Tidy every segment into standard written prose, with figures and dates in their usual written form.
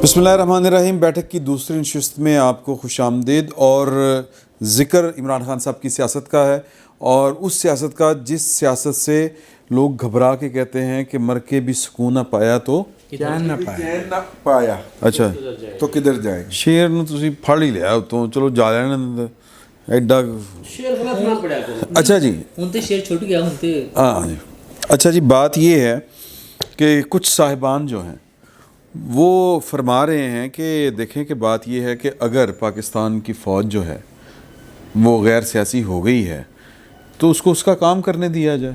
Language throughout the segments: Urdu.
بسم اللہ الرحمن الرحیم. بیٹھک کی دوسری نشست میں آپ کو خوش آمدید. اور ذکر عمران خان صاحب کی سیاست کا ہے، اور اس سیاست کا جس سیاست سے لوگ گھبرا کے کہتے ہیں کہ مر کے بھی سکون نہ پایا تو چین نہ پایا. اچھا تو کدھر جائیں گے؟ شیر نو تسی پھڑ ہی لیا تو چلو جا لینا ایڈا. اچھا جی ہاں جی. اچھا جی، بات یہ ہے کہ کچھ صاحبان جو ہیں وہ فرما رہے ہیں کہ دیکھیں کہ بات یہ ہے کہ اگر پاکستان کی فوج جو ہے وہ غیر سیاسی ہو گئی ہے تو اس کو اس کا کام کرنے دیا جائے.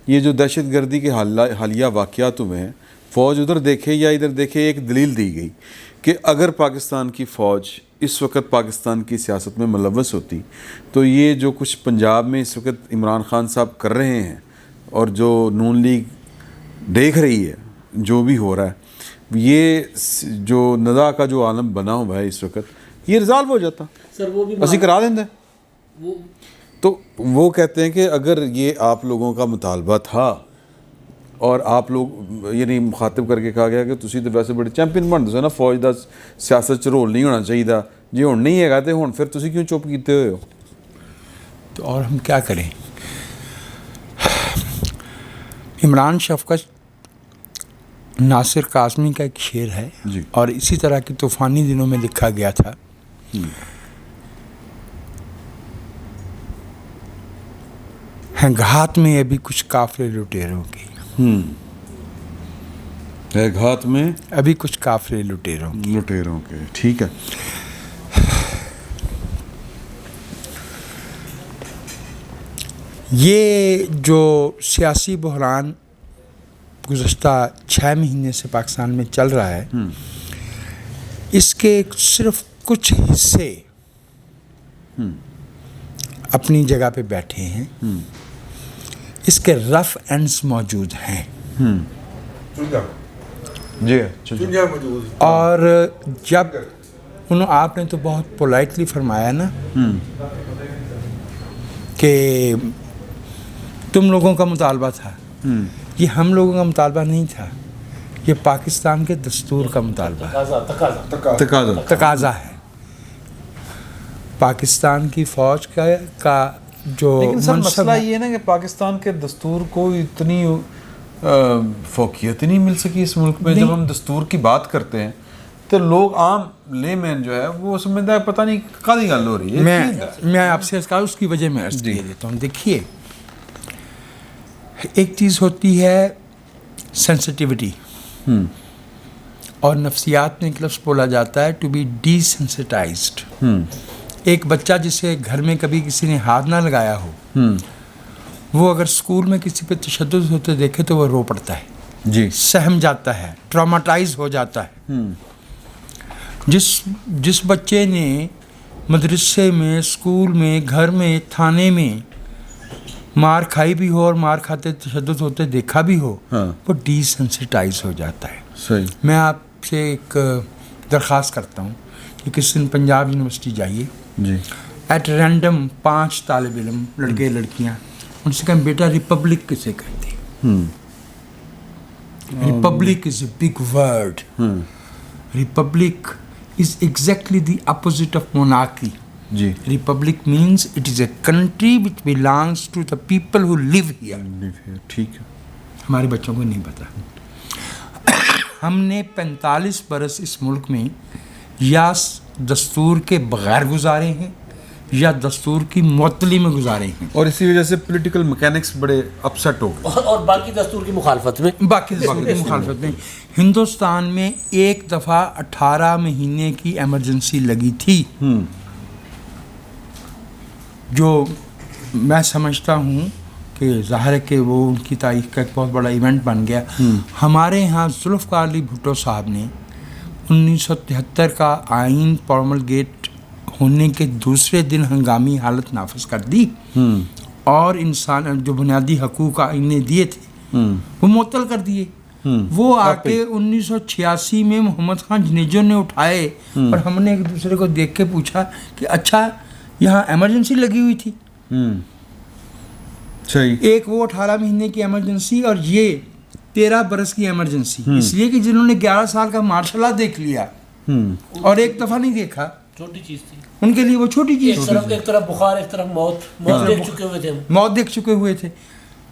یہ جو دہشت گردی کے حالیہ واقعات ہوئے ہیں، فوج ادھر دیکھے یا ادھر دیکھے، ایک دلیل دی گئی کہ اگر پاکستان کی فوج اس وقت پاکستان کی سیاست میں ملوث ہوتی تو یہ جو کچھ پنجاب میں اس وقت عمران خان صاحب کر رہے ہیں اور جو نون لیگ دیکھ رہی ہے جو بھی ہو رہا ہے، یہ جو نزاع کا جو عالم بنا ہوا ہے اس وقت، یہ ریزالو ہو جاتا اسی کرا دیں. تو وہ کہتے ہیں کہ اگر یہ آپ لوگوں کا مطالبہ تھا اور آپ لوگ یعنی مخاطب کر کے کہا گیا کہ تسی تو ویسے بڑے چیمپئن بن دو نا فوج دا سیاست چ رول نہیں ہونا چاہیے جی، ہن نہیں ہے تو ہن پھر تسی کیوں چپ کیتے ہوئے ہو؟ تو اور ہم کیا کریں؟ عمران شفقت ناصر قاسمی کا ایک شعر ہے جی. اور اسی طرح کے طوفانی دنوں میں لکھا گیا تھا. ہیں گھات میں ابھی کچھ قافلے لٹیروں کے، ہے گھات میں ابھی کچھ قافلے لٹیروں کے. ٹھیک ہے. یہ جو سیاسی بحران گزشتہ 6 مہینے سے پاکستان میں چل رہا ہے، اس کے صرف کچھ حصے اپنی جگہ پہ بیٹھے ہیں، اس کے رف اینڈز موجود ہیں. جی اور جب آپ نے تو بہت پولائٹلی فرمایا نا کہ تم لوگوں کا مطالبہ تھا، یہ ہم لوگوں کا مطالبہ نہیں تھا، یہ پاکستان کے دستور کا مطالبہ ہے، تقاضا ہے. پاکستان کی فوج کا جو مسئلہ یہ ہے نا کہ پاکستان کے دستور کو اتنی فوقیت نہیں مل سکی اس ملک میں. جب ہم دستور کی بات کرتے ہیں تو لوگ عام لے مین جو ہے وہ سمجھتا ہے پتہ نہیں کالی گل ہو رہی ہے. میں آپ سے اس کی وجہ میں عرض کر دیتا ہوں. دیکھیے، ایک چیز ہوتی ہے سینسٹیوٹی، اور نفسیات میں ایک لفظ بولا جاتا ہے ٹو بی ڈی سینسٹائزڈ. ایک بچہ جسے گھر میں کبھی کسی نے ہاتھ نہ لگایا ہو، وہ اگر اسکول میں کسی پہ تشدد ہوتے دیکھے تو وہ رو پڑتا ہے، جی، سہم جاتا ہے، ٹراماٹائز ہو جاتا ہے. جس بچے نے مدرسے میں، اسکول میں، گھر میں، تھانے میں مار کھائی بھی ہو اور مار کھاتے تشدد ہوتے دیکھا بھی ہو، وہ ڈی سینسٹائز ہو جاتا ہے. صحیح. میں آپ سے ایک درخواست کرتا ہوں کہ کسی دن پنجاب یونیورسٹی جائیے، جی، ایٹ رینڈم 5 طالب علم، لڑکے لڑکیاں، ان سے کہیں بیٹا ریپبلک کسے کہتے ہیں؟ Republic is a big word. Republic is exactly the opposite of monarchy. جی. Republic means it is a country which belongs to the people who live here. ٹھیک ہے. ہمارے بچوں کو نہیں پتا. ہم نے 45 برس اس ملک میں یا دستور کے بغیر گزارے ہیں یا دستور کی معطلی میں گزارے ہیں، اور اسی وجہ سے پولیٹیکل میکینکس بڑے اپسٹ ہو گئے، اور باقی دستور کی مخالفت میں ہندوستان میں ایک دفعہ 18 مہینے کی ایمرجنسی لگی تھی، جو میں سمجھتا ہوں کہ ظاہر ہے کہ وہ ان کی تاریخ کا ایک بہت بڑا ایونٹ بن گیا. ہمارے ہاں ذوالفقار علی بھٹو صاحب نے 1973 کا آئین پروملگیٹ ہونے کے دوسرے دن ہنگامی حالت نافذ کر دی، اور انسان جو بنیادی حقوق آئین نے دیے تھے وہ معطل کر دیے. وہ آ کے 1986 میں محمد خان جنیجو نے اٹھائے، اور ہم نے ایک دوسرے کو دیکھ کے پوچھا کہ اچھا یہاں ایمرجنسی لگی ہوئی تھی. صحیح. ایک وہ 18 مہینے کی ایمرجنسی، اور یہ 13 برس کی ایمرجنسی، اس لیے کہ جنہوں نے 11 سال کا مارشل لا دیکھ لیا اور ایک دفعہ نہیں دیکھا، چھوٹی چیز تھی ان کے لیے وہ چھوٹی چیز تھی. ایک طرف بخار، ایک طرف موت دیکھ چکے ہوئے تھے، موت دیکھ چکے ہوئے تھے.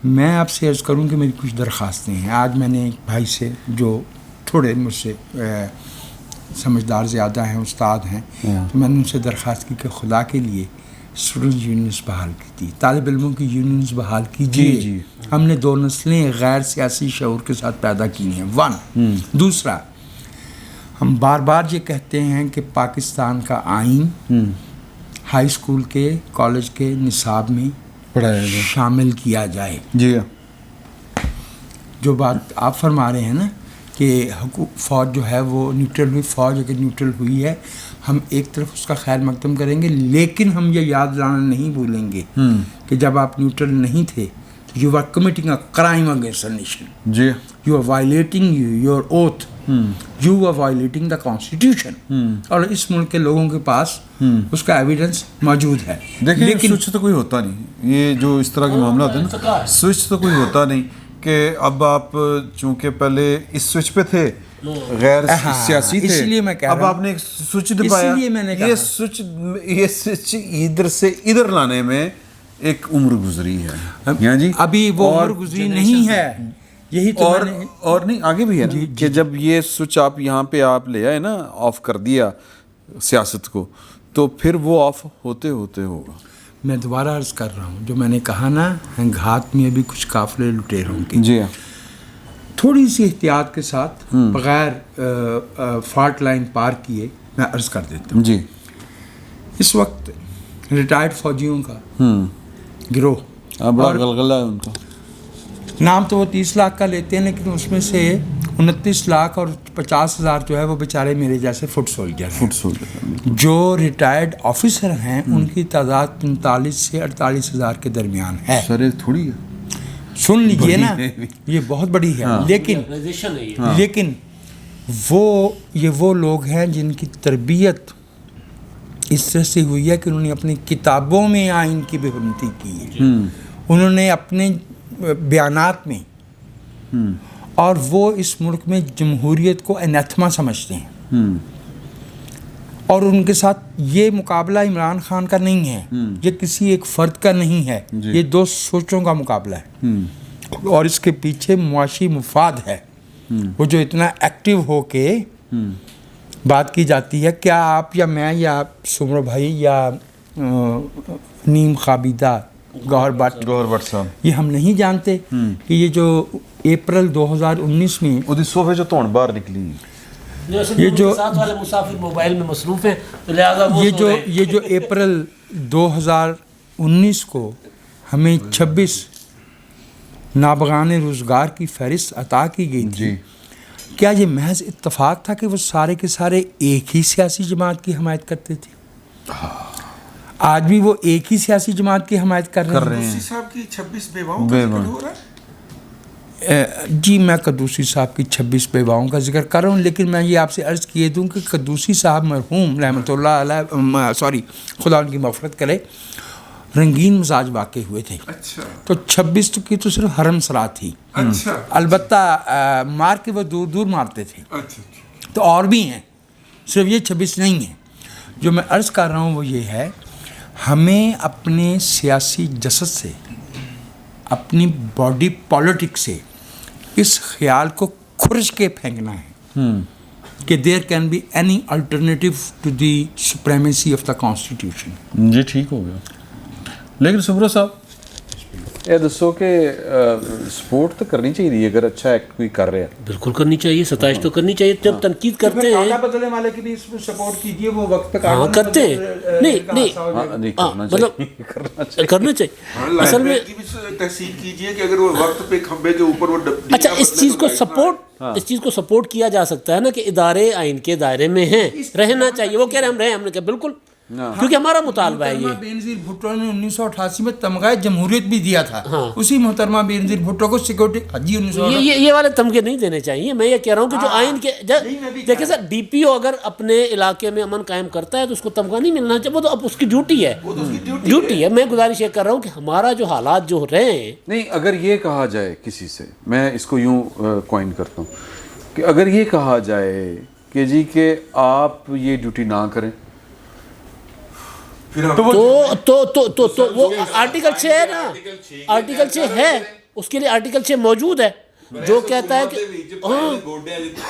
میں آپ سے عرض کروں کہ میری کچھ درخواستیں ہیں. آج میں نے ایک بھائی سے جو تھوڑے مجھ سے سمجھدار زیادہ ہیں، استاد ہیں، تو میں نے ان سے درخواست کی کہ خدا کے لیے اسٹوڈنٹ یونینز بحال کی تھی، طالب علموں کی یونینز بحال کیجیے. ہم نے 2 نسلیں غیر سیاسی شعور کے ساتھ پیدا کی ہیں. 1 دوسرا، ہم بار بار یہ کہتے ہیں کہ پاکستان کا آئین ہائی اسکول کے، کالج کے نصاب میں شامل کیا جائے. جی جو بات آپ فرما رہے ہیں نا کہ فوج جو ہے وہ نیوٹرل ہوئی، فوج اگر نیوٹرل ہوئی ہے، ہم ایک طرف اس کا خیر مقدم کریں گے، لیکن ہم یہ یاد لانا نہیں بھولیں گے کہ جب آپ نیوٹرل نہیں تھے، you are committing a crime against a nation. جی you are violating your oath, you are violating the constitution. اور اس ملک کے لوگوں کے پاس اس کا ایویڈنس موجود ہے. لیکن سوئچ تو کوئی ہوتا نہیں. یہ جو اس طرح کے معاملہ ہوتے ہیں نا، سوئچ تو کوئی ہوتا نہیں کہ اب آپ چونکہ پہلے اس سوئچ پہ تھے، غیر سیاسی تھے، اس لیے میں کہہ رہا ہوں اب آپ نے ایک سوئچ دبایا. یہ سوئچ ادھر سے ادھر لانے میں ایک عمر گزری ہے. ہاں جی، ابھی وہ عمر گزری نہیں ہے. یہی تو اور نہیں آگے بھی ہے کہ جب یہ سوئچ آپ یہاں پہ آپ لے آئے نا، آف کر دیا سیاست کو، تو پھر وہ آف ہوتے ہوتے ہوگا. میں دوبارہ عرض کر رہا ہوں جو میں نے کہا نا، گھات میں ابھی کچھ قافلے لٹیروں کے. جی تھوڑی سی احتیاط کے ساتھ بغیر فالٹ لائن پار کیے میں عرض کر دیتا ہوں. جی اس وقت ریٹائرڈ فوجیوں کا گروہ، بڑا غلغلہ ہے ان کا. نام تو وہ 30 لاکھ کا لیتے ہیں، لیکن اس میں سے 29 لاکھ اور 50,000 جو ہے وہ بیچارے میرے جیسے فٹ سولجر. جو ریٹائرڈ آفیسر ہیں ان کی تعداد 45 سے 48,000 کے درمیان ہے. سر تھوڑی ہے، سن لیجئے نا، یہ بہت بڑی ہے. لیکن وہ لوگ ہیں جن کی تربیت اس طرح سے ہوئی ہے کہ انہوں نے اپنی کتابوں میں آئین کی بے حرمتی کی ہے، انہوں نے اپنے بیانات میں، اور وہ اس ملک میں جمہوریت کو انیتھما سمجھتے ہیں. اور ان کے ساتھ یہ مقابلہ عمران خان کا نہیں ہے، یہ کسی ایک فرد کا نہیں ہے، یہ 2 سوچوں کا مقابلہ ہے. اور اس کے پیچھے معاشی مفاد ہے. وہ جو اتنا ایکٹیو ہو کے بات کی جاتی ہے، کیا آپ یا میں یا سمرو بھائی یا نیم خوابیدہ گوہر بٹ صاحب، یہ ہم نہیں جانتے کہ یہ جو اپریل 2019 میں وہ صوفے جو توڑ باہر نکلی، یہ جو ساتھ والے مسافر موبائل میں مصروف ہیں، لہٰذا یہ جو اپریل 2019 کو ہمیں 26 نابغان روزگار کی فہرست عطا کی گئی تھی، کیا یہ محض اتفاق تھا کہ وہ سارے کے سارے ایک ہی سیاسی جماعت کی حمایت کرتے تھے؟ آج بھی وہ ایک ہی سیاسی جماعت کی حمایت کر رہے ہیں. صاحب کی 26 بیواؤں کا ذکر ہو رہا ہے. جی میں قدوسی صاحب کی 26 بیواؤں کا ذکر کر رہا ہوں، لیکن میں یہ آپ سے عرض کیے دوں کہ قدوسی صاحب مرحوم رحمۃ اللہ علیہ، خدا ان کی مغفرت کرے، رنگین مزاج واقع ہوئے تھے. اچھا. تو 26 کی تو صرف حرم سرا تھی. اچھا. البتہ مار کے وہ دور دور مارتے تھے. اچھا. تو اور بھی ہیں، صرف یہ 26 نہیں ہیں. جو میں عرض کر رہا ہوں وہ یہ ہے، ہمیں اپنے سیاسی جسد سے، اپنی باڈی پالیٹکس سے اس خیال کو کھرچ کے پھینکنا ہے کہ there can be any alternative to the supremacy of the constitution. جی ٹھیک ہو گیا. لیکن سمرو صاحب یہ دسو کہ سپورٹ تو کرنی چاہیے اگر اچھا ایکٹ کوئی کر رہا ہے. بالکل کرنی چاہیے، ستائش تو کرنی چاہیے. جب تنقید کرتے ہیں کاغذ بدلنے والے کی بھی اس میں سپورٹ کیجیے، وہ وقت پہ ہاں کرتے ہیں. نہیں مطلب کرنا چاہیے. اصل میں تحسین کیجیے کہ اگر وہ وقت پہ کھمبے کے اوپر وہ اچھا اس چیز کو سپورٹ کیا جا سکتا ہے نا کہ ادارے آئین کے دائرے میں ہیں، رہنا چاہیے. وہ کہہ رہے ہم رہے، ہم نے کہا بالکل کیونکہ ہمارا مطالبہ ہے محترمہ یہ. بینظیر بھٹو نے 1988 میں تمغہ جمہوریت بھی دیا تھا, اسی محترمہ بینظیر بھٹو کو سیکورٹی جی یہ والے تمغے نہیں دینے چاہیے. میں یہ کہہ رہا ہوں کہ جو آئین کے دیکھیں سر, ڈی پی او اگر اپنے علاقے میں امن قائم کرتا ہے تو اس کو تمغہ نہیں ملنا چاہیے, وہ تو اب اس کی ڈیوٹی ہے, ڈیوٹی ہے. میں گزارش یہ کر رہا ہوں کہ ہمارا جو حالات جو رہے ہیں, نہیں اگر یہ کہا جائے کسی سے, میں اس کو یوں کوائن کرتا ہوں کہ اگر یہ کہا جائے کہ جی کہ آپ یہ ڈیوٹی نہ کریں تو وہ آرٹیکل 6 ہے نا, آرٹیکل 6 ہے, اس کے لیے آرٹیکل 6 موجود ہے جو کہتا ہے کہ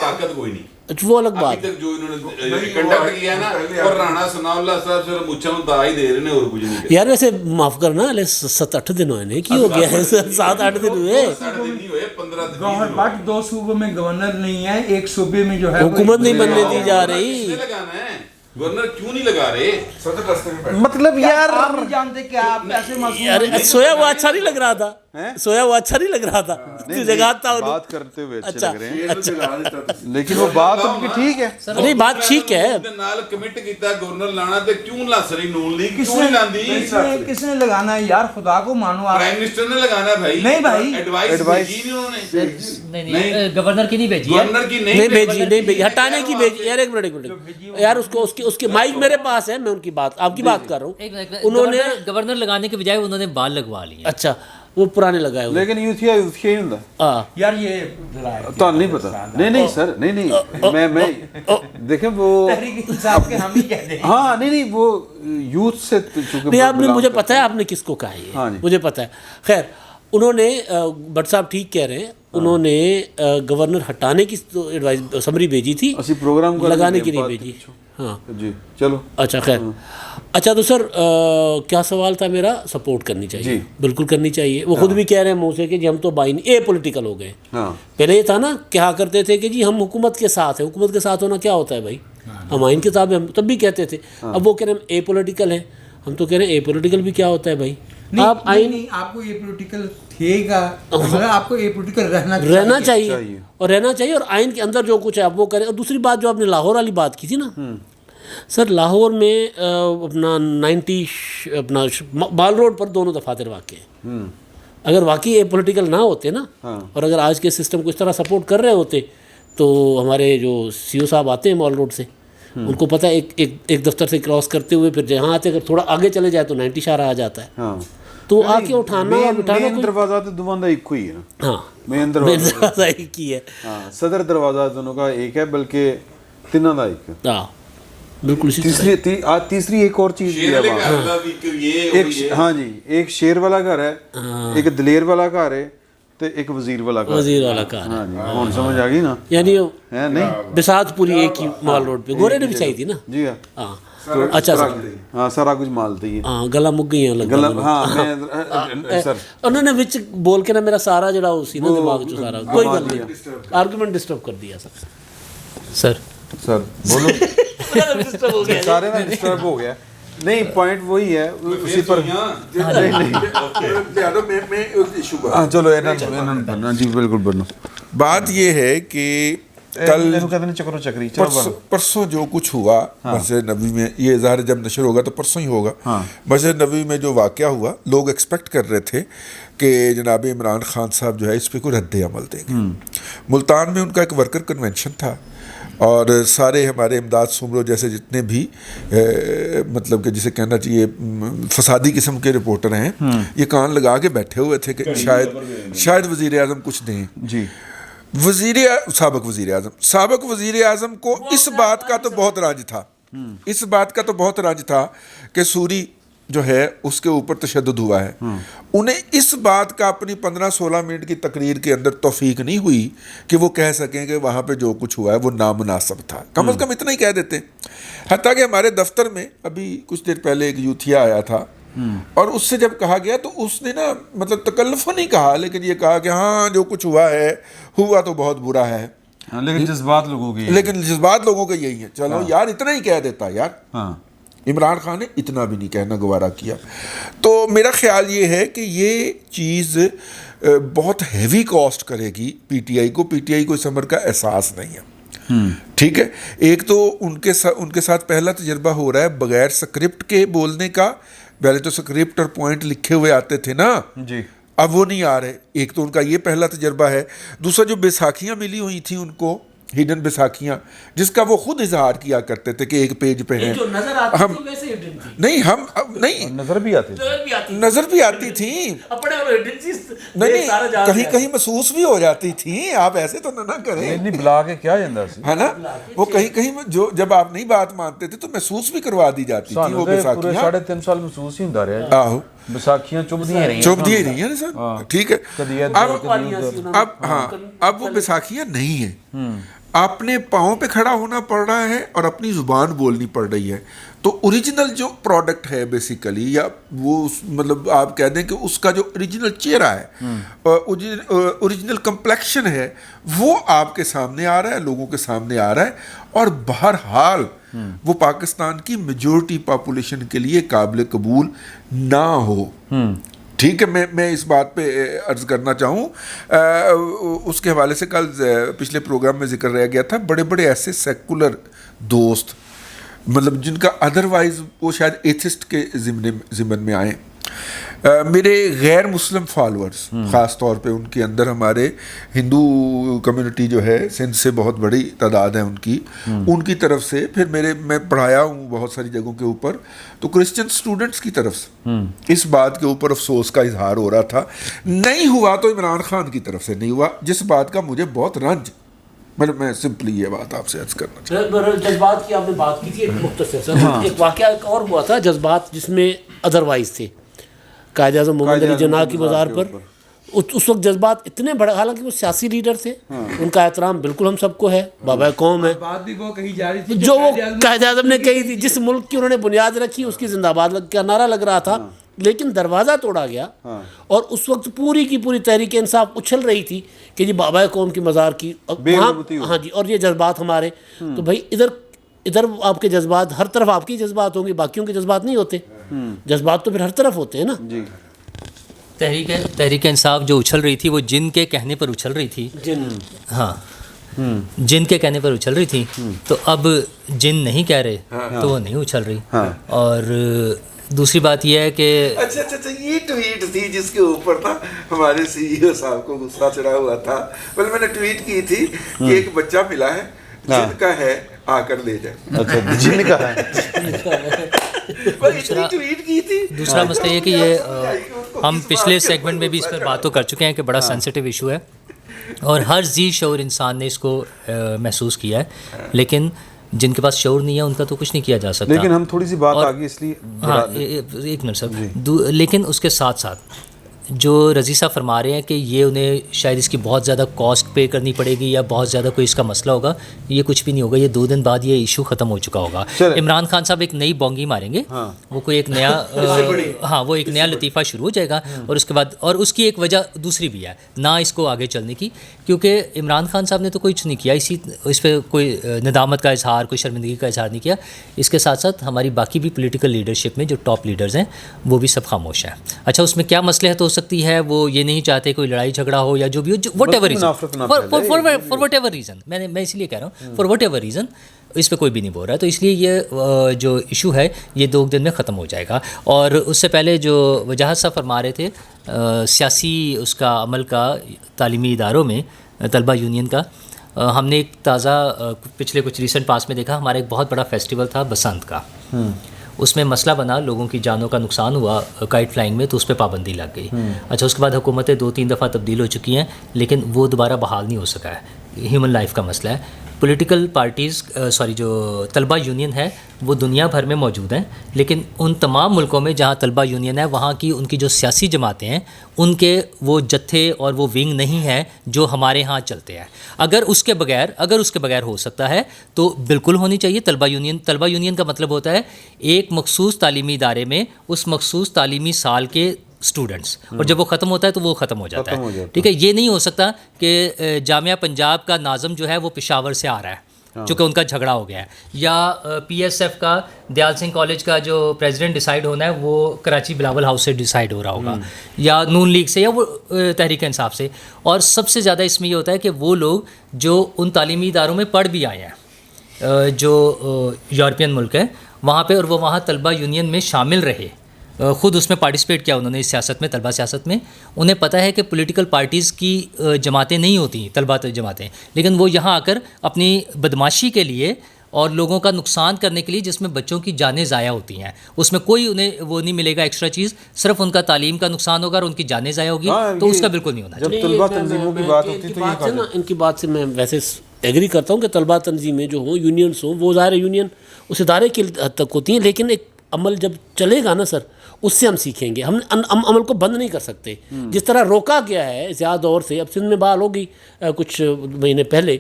طاقت کوئی نہیں, وہ الگ بات ابھی تک جو انہوں نے کنڈکٹ کیا نا, اور رانا ثناء اللہ صاحب صرف مچھا میں دائی دے رہے ہیں اور کچھ نہیں. یار ویسے معاف کرنا, 7-8 دن ہوئے نہیں, کی ہو گیا ہے 7-8 دن ہوئے, 15 دن. گورنر بٹ 2 صوبوں میں گورنر نہیں ہے, ایک صوبے میں جو ہے حکومت نہیں بننے دی جا رہی. لگانا ہے گورنر, کیوں نہیں لگا رہے؟ مطلب یار آپ نہیں جانتے کہ آپ ایسے یار سویا ہوا اچھا نہیں لگ رہا تھا, سویا ہوا اچھا نہیں لگ رہا تھا, جگاتا ہوں بات کرتے ہوئے اچھے اچھا لگ رہے ہیں, لیکن وہ بات ان کی ٹھیک ہے. نہیں بات ٹھیک ہے. نال کمٹ کیتا گورنر لانا تے کیوں لس رہی نون لیگ, کیوں نہیں لاندی؟ کس نے لگانا ہے یار, خدا کو مانو آپ. پرائم منسٹر نے لگانا ہے بھائی. نہیں بھائی, ایڈوائس بھیجی نہیں انہوں نے, نہیں گورنر کی نہیں بھیجی, گورنر کی نہیں بھیجی, ہٹانے کی بھیجی. یار ایک منٹ یار, اس کے مائک میرے پاس ہے, میں ان کی بات, آپ کی بات کر رہا ہوں. انہوں نے گورنر لگانے کے بجائے انہوں نے بال لگوا لیے. اچھا وہ پرانے لگائے ہوئے, لیکن یوتھیا ہی ہوں یار یہ تو نہیں پتا. نہیں سر, نہیں میں دیکھیں وہ تحریک انصاف کے ہم ہی کہتے ہیں. ہاں نہیں وہ یوتھ سے نہیں, آپ نے مجھے پتا ہے آپ نے کس کو کہا ہے, مجھے پتا ہے. خیر انہوں نے, بٹ صاحب ٹھیک کہہ رہے ہیں, انہوں نے گورنر ہٹانے کی ایڈوائز سمری بھیجی تھی, پروگرام لگانے کی نہیں بھیجی. ہاں جی چلو اچھا خیر. اچھا تو سر کیا سوال تھا میرا؟ سپورٹ کرنی چاہیے, بالکل کرنی چاہیے. وہ خود بھی کہہ رہے ہیں منہ سے کہ جی ہم تو بائی اے پولیٹیکل ہو گئے. پہلے یہ تھا نا, کہا کرتے تھے کہ جی ہم حکومت کے ساتھ ہیں. حکومت کے ساتھ ہونا کیا ہوتا ہے بھائی, ہم آئین کے تابع, ہم تب بھی کہتے تھے. اب وہ کہہ رہے ہیں ہم اے پولیٹیکل ہیں, ہم تو کہہ رہے ہیں اے پولیٹیکل بھی کیا ہوتا ہے بھائی. آپ آئین, آپ کو اے پولیٹیکل تھے گا, آپ کو اے پولیٹیکل رہنا چاہیے, اور رہنا چاہیے, اور آئین کے اندر جو کچھ ہے آپ وہ کریں. اور دوسری بات جو آپ نے لاہور والی بات کی تھی نا سر, لاہور میں اپنا 90 اپنا بال روڈ پر دونوں دفاتر واقع ہیں. اگر واقعی اے پولیٹیکل نہ ہوتے نا, اور اگر آج کے سسٹم کو اس طرح سپورٹ کر رہے ہوتے, تو ہمارے جو سی او صاحب آتے ہیں مال روڈ سے, ان کو پتہ ہے ایک دفتر سے کراس کرتے ہوئے پھر جہاں آتے, اگر تھوڑا آگے چلے جائے تو 90 شارہ آ جاتا ہے. تو آ کے اٹھانا اور بٹھانا دروازہ تو دونوں ایک ہی ہے نا. ہاں مین دروازہ ایک ہی ہے, صدر دروازہ دونوں کا ایک ہے, بلکہ تینوں کا ایک ہے. ہاں بالکل اسی تیسری ایک اور چیز بھی ہے. ہاں جی, ایک شیر والا گھر ہے, ایک دلیر والا گھر ہے, تو ایک وزیر والا گھر. وزیر والا گھر. ہاں جی, ہوں سمجھ آ گئی نا. یعنی نہیں بساط پوری ایک ہی مال روڈ پہ گورے نے بچھائی تھی نا. جی ہاں اچھا سر, ہاں سارا کچھ مالتی ہے. ہاں گلا مک گئی ہیں. ہاں سر انہوں نے وچ بول کے نا میرا سارا جڑا اسی نا دماغ چ سارا کوئی گل نہیں, آرگومنٹ ڈسٹرب کر دیا سر. سر بولو, سارے میں ڈسٹرب ہو گیا. نہیں پوائنٹ وہی ہے اسی پر. چلو جی بالکل بنو. بات یہ ہے کہ کل چکری پرسوں جو کچھ ہوا مسجد نبوی میں, یہ ظاہر جب نشر ہوگا تو پرسوں ہی ہوگا, مسجد نبوی میں جو واقعہ ہوا, لوگ ایکسپیکٹ کر رہے تھے کہ جناب عمران خان صاحب جو ہے اس پہ کوئی رد عمل دیں گے. ملتان میں ان کا ایک ورکر کنونشن تھا, اور سارے ہمارے امداد سمرو جیسے جتنے بھی مطلب کہ جسے کہنا چاہیے فسادی قسم کے رپورٹر ہیں, یہ کان لگا کے بیٹھے ہوئے تھے کہ شاید وزیر اعظم کچھ دیں. جی سابق وزیر اعظم کو اس بات کا تو بہت رنج تھا کہ سوری جو ہے اس کے اوپر تشدد ہوا ہے. انہیں اس بات کا اپنی 15-16 منٹ کی تقریر کے اندر توفیق نہیں ہوئی کہ وہ کہہ سکیں کہ وہاں پہ جو کچھ ہوا ہے وہ نامناسب تھا. کم از کم اتنا ہی کہہ دیتے. حتیٰ کہ ہمارے دفتر میں ابھی کچھ دیر پہلے ایک یوتھیا آیا تھا, اور اس سے جب کہا گیا تو اس نے نا مطلب تکلف نہیں کہا, لیکن یہ کہا کہ ہاں جو کچھ ہوا تو بہت برا ہے, لیکن جذبات لوگوں کے یہی ہیں. چلو یار اتنا ہی کہہ دیتا یار. عمران خان نے اتنا بھی نہیں کہنا گوارا کیا. تو میرا خیال یہ ہے کہ یہ چیز بہت ہیوی کاسٹ کرے گی پی ٹی آئی کو. پی ٹی آئی کو اس امر کا احساس نہیں ہے. ٹھیک ہے. ایک تو ان کے ساتھ پہلا تجربہ ہو رہا ہے بغیر اسکرپٹ کے بولنے کا. پہلے تو اسکرپٹ اور پوائنٹ لکھے ہوئے آتے تھے نا جی, اب وہ نہیں آ رہے. ایک تو ان کا یہ پہلا تجربہ ہے. دوسرا جو بیساکھیاں ملی ہوئی تھیں ان کو, ہڈن بیساکھیاں, جس کا وہ خود اظہار کیا کرتے تھے کہ ایک پیج پہ ہیں, ہم نہیں, ہم نہیں, نظر بھی آتی نظر بھی آتی تھیں, نہیں کہیں کہیں محسوس بھی ہو جاتی تھیں. آپ ایسے تو نہ کریں, نہیں بلا کے کیا جاندہ سی ہے نا. وہ کہیں کہیں جو جب آپ نہیں بات مانتے تھے تو محسوس بھی کروا دی جاتی تھی وہ پورے بیساکھیاں. 3.5 سال محسوس ہی ہوندا رہا. آہو بیساکھیاں چبھدیاں رہی ہیں نا سر. ٹھیک ہے, اب وہ بیساکھیاں نہیں ہیں. اپنے پاؤں پہ کھڑا ہونا پڑ رہا ہے اور اپنی زبان بولنی پڑ رہی ہے. تو اوریجنل جو پروڈکٹ ہے بیسیکلی, یا وہ مطلب آپ کہہ دیں کہ اس کا جو اوریجنل چہرہ ہے, اوریجنل کمپلیکشن ہے, وہ آپ کے سامنے آ رہا ہے, لوگوں کے سامنے آ رہا ہے. اور بہرحال وہ پاکستان کی میجورٹی پاپولیشن کے لیے قابل قبول نہ ہو. ٹھیک ہے, میں اس بات پہ عرض کرنا چاہوں, اس کے حوالے سے کل پچھلے پروگرام میں ذکر رہ گیا تھا, بڑے بڑے ایسے سیکولر دوست مطلب جن کا ادروائز وہ شاید ایتھسٹ کے ضمن میں آئیں, میرے غیر مسلم فالورز, خاص طور پہ ان کے اندر ہمارے ہندو کمیونٹی جو ہے سندھ سے بہت بڑی تعداد ہے ان کی طرف سے, پھر میں پڑھایا ہوں بہت ساری جگہوں کے اوپر, تو کرسچن اسٹوڈنٹس کی طرف سے اس بات کے اوپر افسوس کا اظہار ہو رہا تھا. نہیں ہوا تو عمران خان کی طرف سے نہیں ہوا, جس بات کا مجھے بہت رنج, میں سمپلی یہ بات آپ سے عرض کرنا چاہتا. جذبات کی آپ نے بات کی تھی, ایک مختصر سا ایک واقعہ اور ہوا تھا جذبات جس میں ادروائز تھے. قائد اعظم محمد علی جناح کی مزار پر اس وقت جذبات اتنے بڑے, حالانکہ وہ سیاسی لیڈر تھے, ان کا احترام بالکل ہم سب کو ہے, بابا قوم ہے, بات بھی وہ کہی جا رہی تھی جو وہ قائد اعظم نے کہی تھی, جس ملک کی انہوں نے بنیاد رکھی اس کی زندہ باد کا نعرہ لگ رہا تھا, لیکن دروازہ توڑا گیا. اور اس وقت پوری کی پوری تحریک انصاف اچھل رہی تھی کہ جی بابا قوم کی مزار کی, ہاں جی, اور یہ جذبات ہمارے. تو بھائی ادھر آپ کے جذبات, ہر طرف آپ کے جذبات ہوں گے, باقیوں کے جذبات نہیں ہوتے. جذبات تو پھر ہر طرف ہوتے ہیں نا. جی, تحریک انصاف جو اچھل رہی تھی وہ جن کے کہنے پر اچھل رہی تھی. ہاں, جن کے کہنے پر اچھل رہی تھی, تو اب جن نہیں کہہ رہے تو وہ نہیں اچھل رہی. اور دوسری بات یہ ہے کہ اچھا یہ ٹویٹ تھی جس کے اوپر نا ہمارے سی ای او صاحب کو غصہ چڑھا ہوا تھا. میں نے ٹویٹ کی تھی کہ ایک بچہ ملا ہے جن کا ہے آ کر لے جائے. اچھا جن کا ہے. دوسرا مسئلہ یہ کہ یہ ہم پچھلے سیگمنٹ میں بھی اس پر بات تو کر چکے ہیں کہ بڑا سینسٹیو ایشو ہے اور ہر ذی شعور انسان نے اس کو محسوس کیا ہے, لیکن جن کے پاس شعور نہیں ہے ان کا تو کچھ نہیں کیا جا سکتا. لیکن ہم تھوڑی سی بات آگے اس لیے, ہاں ایک منٹ سر, لیکن اس کے ساتھ ساتھ جو رضی صاحب فرما رہے ہیں کہ یہ انہیں شاید اس کی بہت زیادہ کاسٹ پے کرنی پڑے گی یا بہت زیادہ کوئی اس کا مسئلہ ہوگا, یہ کچھ بھی نہیں ہوگا. یہ 2 دن بعد یہ ایشو ختم ہو چکا ہوگا. عمران خان صاحب ایک نئی بونگی ماریں گے, وہ کوئی ایک نیا وہ ایک نیا لطیفہ شروع ہو جائے گا. اور اس کے بعد, اور اس کی ایک وجہ دوسری بھی ہے نہ اس کو آگے چلنے کی, کیونکہ عمران خان صاحب نے تو کچھ نہیں کیا, اس پہ کوئی ندامت کا اظہار, کوئی شرمندگی کا اظہار نہیں کیا. اس کے ساتھ ساتھ ہماری باقی بھی پولیٹیکل لیڈرشپ میں جو ٹاپ لیڈرز ہیں وہ بھی سب خاموش ہیں. اچھا, اس میں کیا مصلحت ہو سکتی ہے, وہ یہ نہیں چاہتے کوئی لڑائی جھگڑا ہو یا جو بھی ہو, whatever reason, for whatever reason, میں اس لیے کہہ رہا ہوں فار وٹ ایور ریزن, اس پہ کوئی بھی نہیں بول رہا ہے. تو اس لیے یہ جو ایشو ہے یہ 2 دن میں ختم ہو جائے گا. اور اس سے پہلے جو وجاہت صاحب فرما رہے تھے سیاسی اس کا عمل کا تعلیمی اداروں میں طلبہ یونین کا, ہم نے ایک تازہ پچھلے کچھ ریسنٹ پاس میں دیکھا, ہمارا ایک بہت بڑا فیسٹیول تھا بسنت کا, اس میں مسئلہ بنا, لوگوں کی جانوں کا نقصان ہوا کائٹ فلائنگ میں, تو اس پہ پابندی لگ گئی. اچھا, اس کے بعد حکومتیں 2-3 دفعہ تبدیل ہو چکی ہیں, لیکن وہ دوبارہ بحال نہیں ہو سکا ہے. ہیومن لائف کا مسئلہ ہے. پولیٹیکل پارٹیز جو طلبہ یونین ہے وہ دنیا بھر میں موجود ہیں, لیکن ان تمام ملکوں میں جہاں طلبہ یونین ہے وہاں کی ان کی جو سیاسی جماعتیں ہیں ان کے وہ جتھے اور وہ ونگ نہیں ہیں جو ہمارے ہاں چلتے ہیں. اگر اس کے بغیر ہو سکتا ہے تو بالکل ہونی چاہیے طلبہ یونین. طلبہ یونین کا مطلب ہوتا ہے ایک مخصوص تعلیمی ادارے میں اس مخصوص تعلیمی سال کے اسٹوڈنٹس, اور جب وہ ختم ہوتا ہے تو وہ ختم ہو جاتا ہے. ٹھیک ہے, یہ نہیں ہو سکتا کہ جامعہ پنجاب کا ناظم جو ہے وہ پشاور سے آ رہا ہے چونکہ ان کا جھگڑا ہو گیا ہے, یا پی ایس ایف کا دیال سنگھ کالج کا جو پریزیڈنٹ ڈیسائیڈ ہونا ہے وہ کراچی بلاول ہاؤس سے ڈیسائیڈ ہو رہا ہوگا, یا نون لیگ سے, یا وہ تحریک انصاف سے. اور سب سے زیادہ اس میں یہ ہوتا ہے کہ وہ لوگ جو ان تعلیمی اداروں میں پڑھ بھی آئے ہیں جو یورپین ملک ہے وہاں پہ, اور وہ وہاں طلبہ یونین میں شامل رہے, خود اس میں پارٹیسپیٹ کیا انہوں نے اس سیاست میں, طلبہ سیاست میں. انہیں پتہ ہے کہ پولیٹیکل پارٹیز کی جماعتیں نہیں ہوتی, طلبہ جماعتیں, لیکن وہ یہاں آ کر اپنی بدماشی کے لیے اور لوگوں کا نقصان کرنے کے لیے, جس میں بچوں کی جانیں ضائع ہوتی ہیں, اس میں کوئی انہیں وہ نہیں ملے گا ایکسٹرا چیز, صرف ان کا تعلیم کا نقصان ہوگا اور ان کی جانیں ضائع ہوگی, تو اس کا بالکل نہیں ہونا چاہیے. جب طلبہ تنظیموں کی بات ہوتی تو یہ نا ان کی بات سے میں ویسے ایگری کرتا ہوں کہ طلبہ تنظیمیں جو ہوں, یونینس ہوں, وہ ظاہر یونین اس ادارے کی حد تک ہوتی ہیں, لیکن ایک عمل جب چلے گا نا سر, اس سے ہم سیکھیں گے. ہم عمل کو بند نہیں کر سکتے. جس طرح روکا گیا ہے زیادہ دور سے, اب سندھ میں بحال ہوگی کچھ مہینے پہلے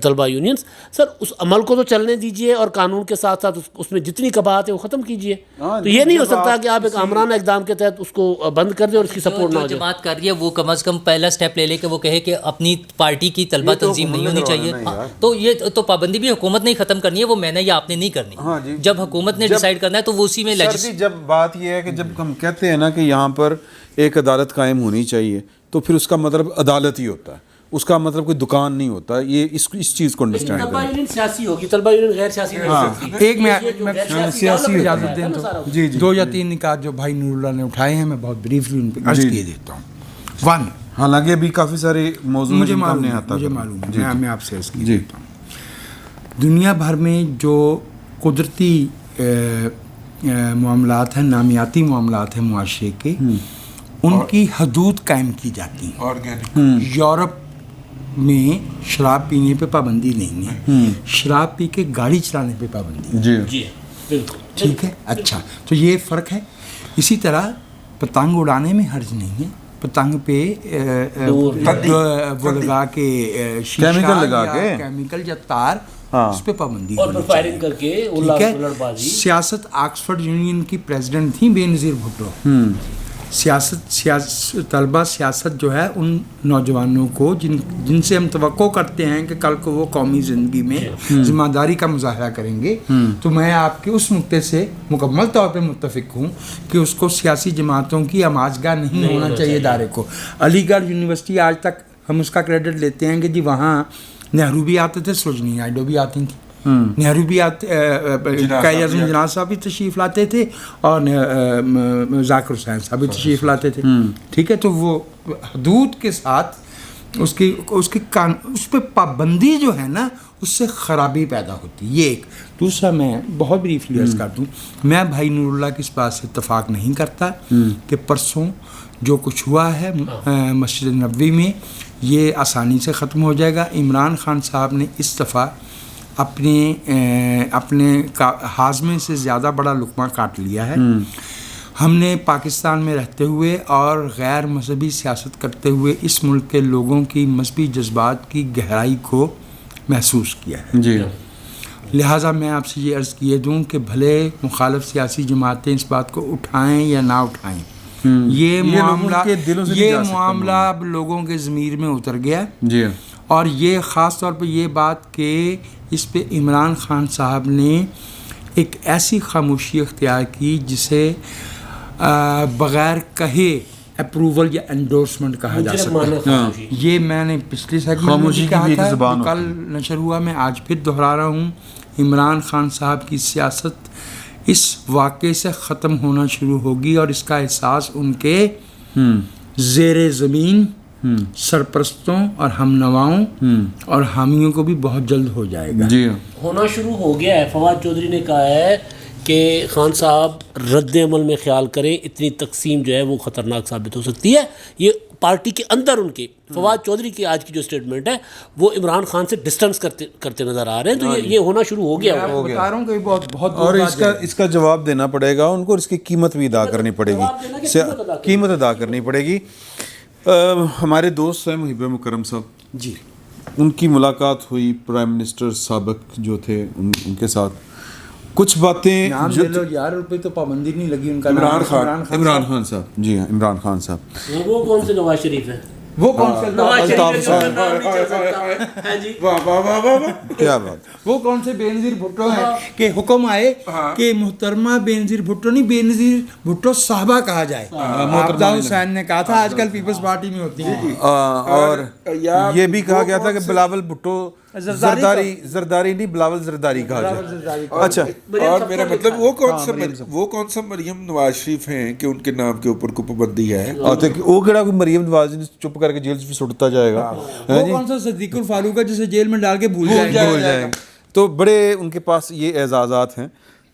طلبہ یونینز, سر اس عمل کو تو چلنے دیجئے اور قانون کے ساتھ ساتھ اس میں جتنی قباحت ہے وہ ختم کیجئے. تو یہ نہیں ہو سکتا کہ آپ ایک آمرانہ اقدام کے تحت اس کو بند کر دیں اور اس کی سپورٹ نہ ہو جائے. جماعت کر رہی ہے وہ کم از کم پہلا سٹیپ لے لے کہ وہ کہے کہ اپنی پارٹی کی طلبہ تنظیم نہیں ہونی چاہیے. تو یہ تو پابندی بھی حکومت نے ہی ختم کرنی ہے, وہ میں نے یا آپ نے نہیں کرنی. جب حکومت نے ڈیسائیڈ کرنا ہے تو وہ اسی میں جب بات یہ ہے کہ جب ہم کہتے ہیں نا کہ یہاں پر ایک عدالت قائم ہونی چاہیے, تو پھر اس کا مطلب عدالت ہی ہوتا ہے, اس کا مطلب کوئی دکان نہیں ہوتا. یہ اس چیز کو انڈرسٹینڈ طلبہ یونین سیاسی ہوگی, طلبہ یونین غیر سیاسی نہیں ہو سکتی. ایک میں سیاسی اجازت دیں تو جی 2 یا 3 نکات جو بھائی نور اللہ نے اٹھائے ہیں میں بہت بریفلی ان پہ عرض کیے دیتا ہوں. 1, حالانکہ ابھی کافی سارے موضوع مجھے معلوم ہے, میں آپ سے عرض کیے دیتا ہوں. دنیا بھر میں جو قدرتی معاملات ہیں, نامیاتی معاملات ہیں معاشرے کے, ان کی حدود قائم کی جاتی ہیں. یورپ میں شراب پینے پہ پابندی نہیں ہے, شراب پی کے گاڑی چلانے پہ پابندی ہے. جی بالکل ٹھیک ہے, اچھا تو یہ فرق ہے. اسی طرح پتنگ اڑانے میں حرج نہیں ہے, پتنگ پہ وہ لگا کے کیمیکل یا تار, اس پہ پابندی فائرنگ کر کے. ٹھیک ہے. سیاست آکسفورڈ یونین کی پریزیڈنٹ تھیں بے نظیر بھٹو. طلبہ سیاست جو ہے ان نوجوانوں کو جن سے ہم توقع کرتے ہیں کہ کل کو وہ قومی زندگی میں ذمہ داری کا مظاہرہ کریں گے, تو میں آپ کے اس نقطے سے مکمل طور پہ متفق ہوں کہ اس کو سیاسی جماعتوں کی آماجگاہ نہیں ہونا چاہیے ادارے کو. علی گڑھ یونیورسٹی آج تک ہم اس کا کریڈٹ لیتے ہیں کہ جی وہاں نہرو بھی آتے تھے, سروجنی نائیڈو بھی آتی تھیں, نہرو بھی قائد اعظم جناح صاحب بھی تشریف لاتے تھے, اور ذاکر حسین صاحب بھی تشریف لاتے تھے. ٹھیک ہے, تو وہ حدود کے ساتھ اس پہ پابندی جو ہے نا, اس سے خرابی پیدا ہوتی ہے. یہ ایک. دوسرا میں بہت بریفلی عرض کر دوں, میں بھائی نور اللہ کی اس بات سے اتفاق نہیں کرتا کہ پرسوں جو کچھ ہوا ہے مسجد نبوی میں یہ آسانی سے ختم ہو جائے گا. عمران خان صاحب نے اس دفعہ اپنے ہاضمے سے زیادہ بڑا لقمہ کاٹ لیا ہے. ہم نے پاکستان میں رہتے ہوئے اور غیر مذہبی سیاست کرتے ہوئے اس ملک کے لوگوں کی مذہبی جذبات کی گہرائی کو محسوس کیا ہے. جی, لہٰذا میں آپ سے یہ عرض کیے دوں کہ بھلے مخالف سیاسی جماعتیں اس بات کو اٹھائیں یا نہ اٹھائیں, یہ معاملہ اب لوگوں کے ضمیر میں اتر گیا. جی, اور یہ خاص طور پہ یہ بات کہ اس پہ عمران خان صاحب نے ایک ایسی خاموشی اختیار کی جسے بغیر کہے اپروول یا انڈورسمنٹ کہا جا سکتا ہے. یہ میں نے پچھلی سیگمنٹ میں بھی کہا تھا, کل نشر ہوا, میں آج پھر دہرا رہا ہوں. عمران خان صاحب کی سیاست اس واقعے سے ختم ہونا شروع ہوگی, اور اس کا احساس ان کے زیر زمین سرپرستوں اور ہم نواؤں اور حامیوں کو بھی بہت جلد ہو جائے گا. جی, ہونا شروع ہو گیا ہے. فواد چودھری نے کہا ہے کہ خان صاحب رد عمل میں خیال کریں, اتنی تقسیم جو ہے وہ خطرناک ثابت ہو سکتی ہے. یہ پارٹی کے اندر ان کے فواد چودھری کی آج کی جو اسٹیٹمنٹ ہے وہ عمران خان سے ڈسٹنس کرتے نظر آ رہے ہیں. تو یہ ہونا شروع ہو گیا. بتا رہا ہوں کہ بہت اور اس کا جواب دینا پڑے گا ان کو, اس کی قیمت بھی ادا کرنی پڑے گی, قیمت ادا کرنی پڑے گی. ہمارے دوست ہیں محب مکرم صاحب, جی, ان کی ملاقات ہوئی پرائم منسٹر سابق جو تھے ان کے ساتھ. کچھ باتیں نام لے لو یار, روپے تو پابندی نہیں لگی ان کا. عمران خان صاحب, جی ہاں, عمران خان صاحب. وہ کون سے نواز شریف ہیں؟ وہ کون سے واہ واہ واہ واہ واہ. کیا بات. وہ کون سے بے نظیر بھٹو ہیں کہ حکم آئے کہ محترمہ بے نظیر بھٹو نہیں، بے نظیر بھٹو صاحبہ کہا جائے. آبدہ حسین نے کہا تھا، آج کل پیپلز پارٹی میں ہوتی ہیں. اور یہ بھی کہا گیا تھا کہ بلاول بھٹو زرداری نہیں، بلاول زرداری کہا جائے. اچھا. اور میرا مطلب وہ کون سا مریم نواز شریف ہیں کہ ان کے نام کے اوپر کوئی پابندی ہے؟ وہ کہڑا کوئی مریم نواز چپ کر کے جیل سے سٹتا جائے گا. وہ کون سا صدیق الفاروق ہے جسے جیل میں ڈال کے بھول جائیں گے. تو بڑے ان کے پاس یہ اعزازات ہیں،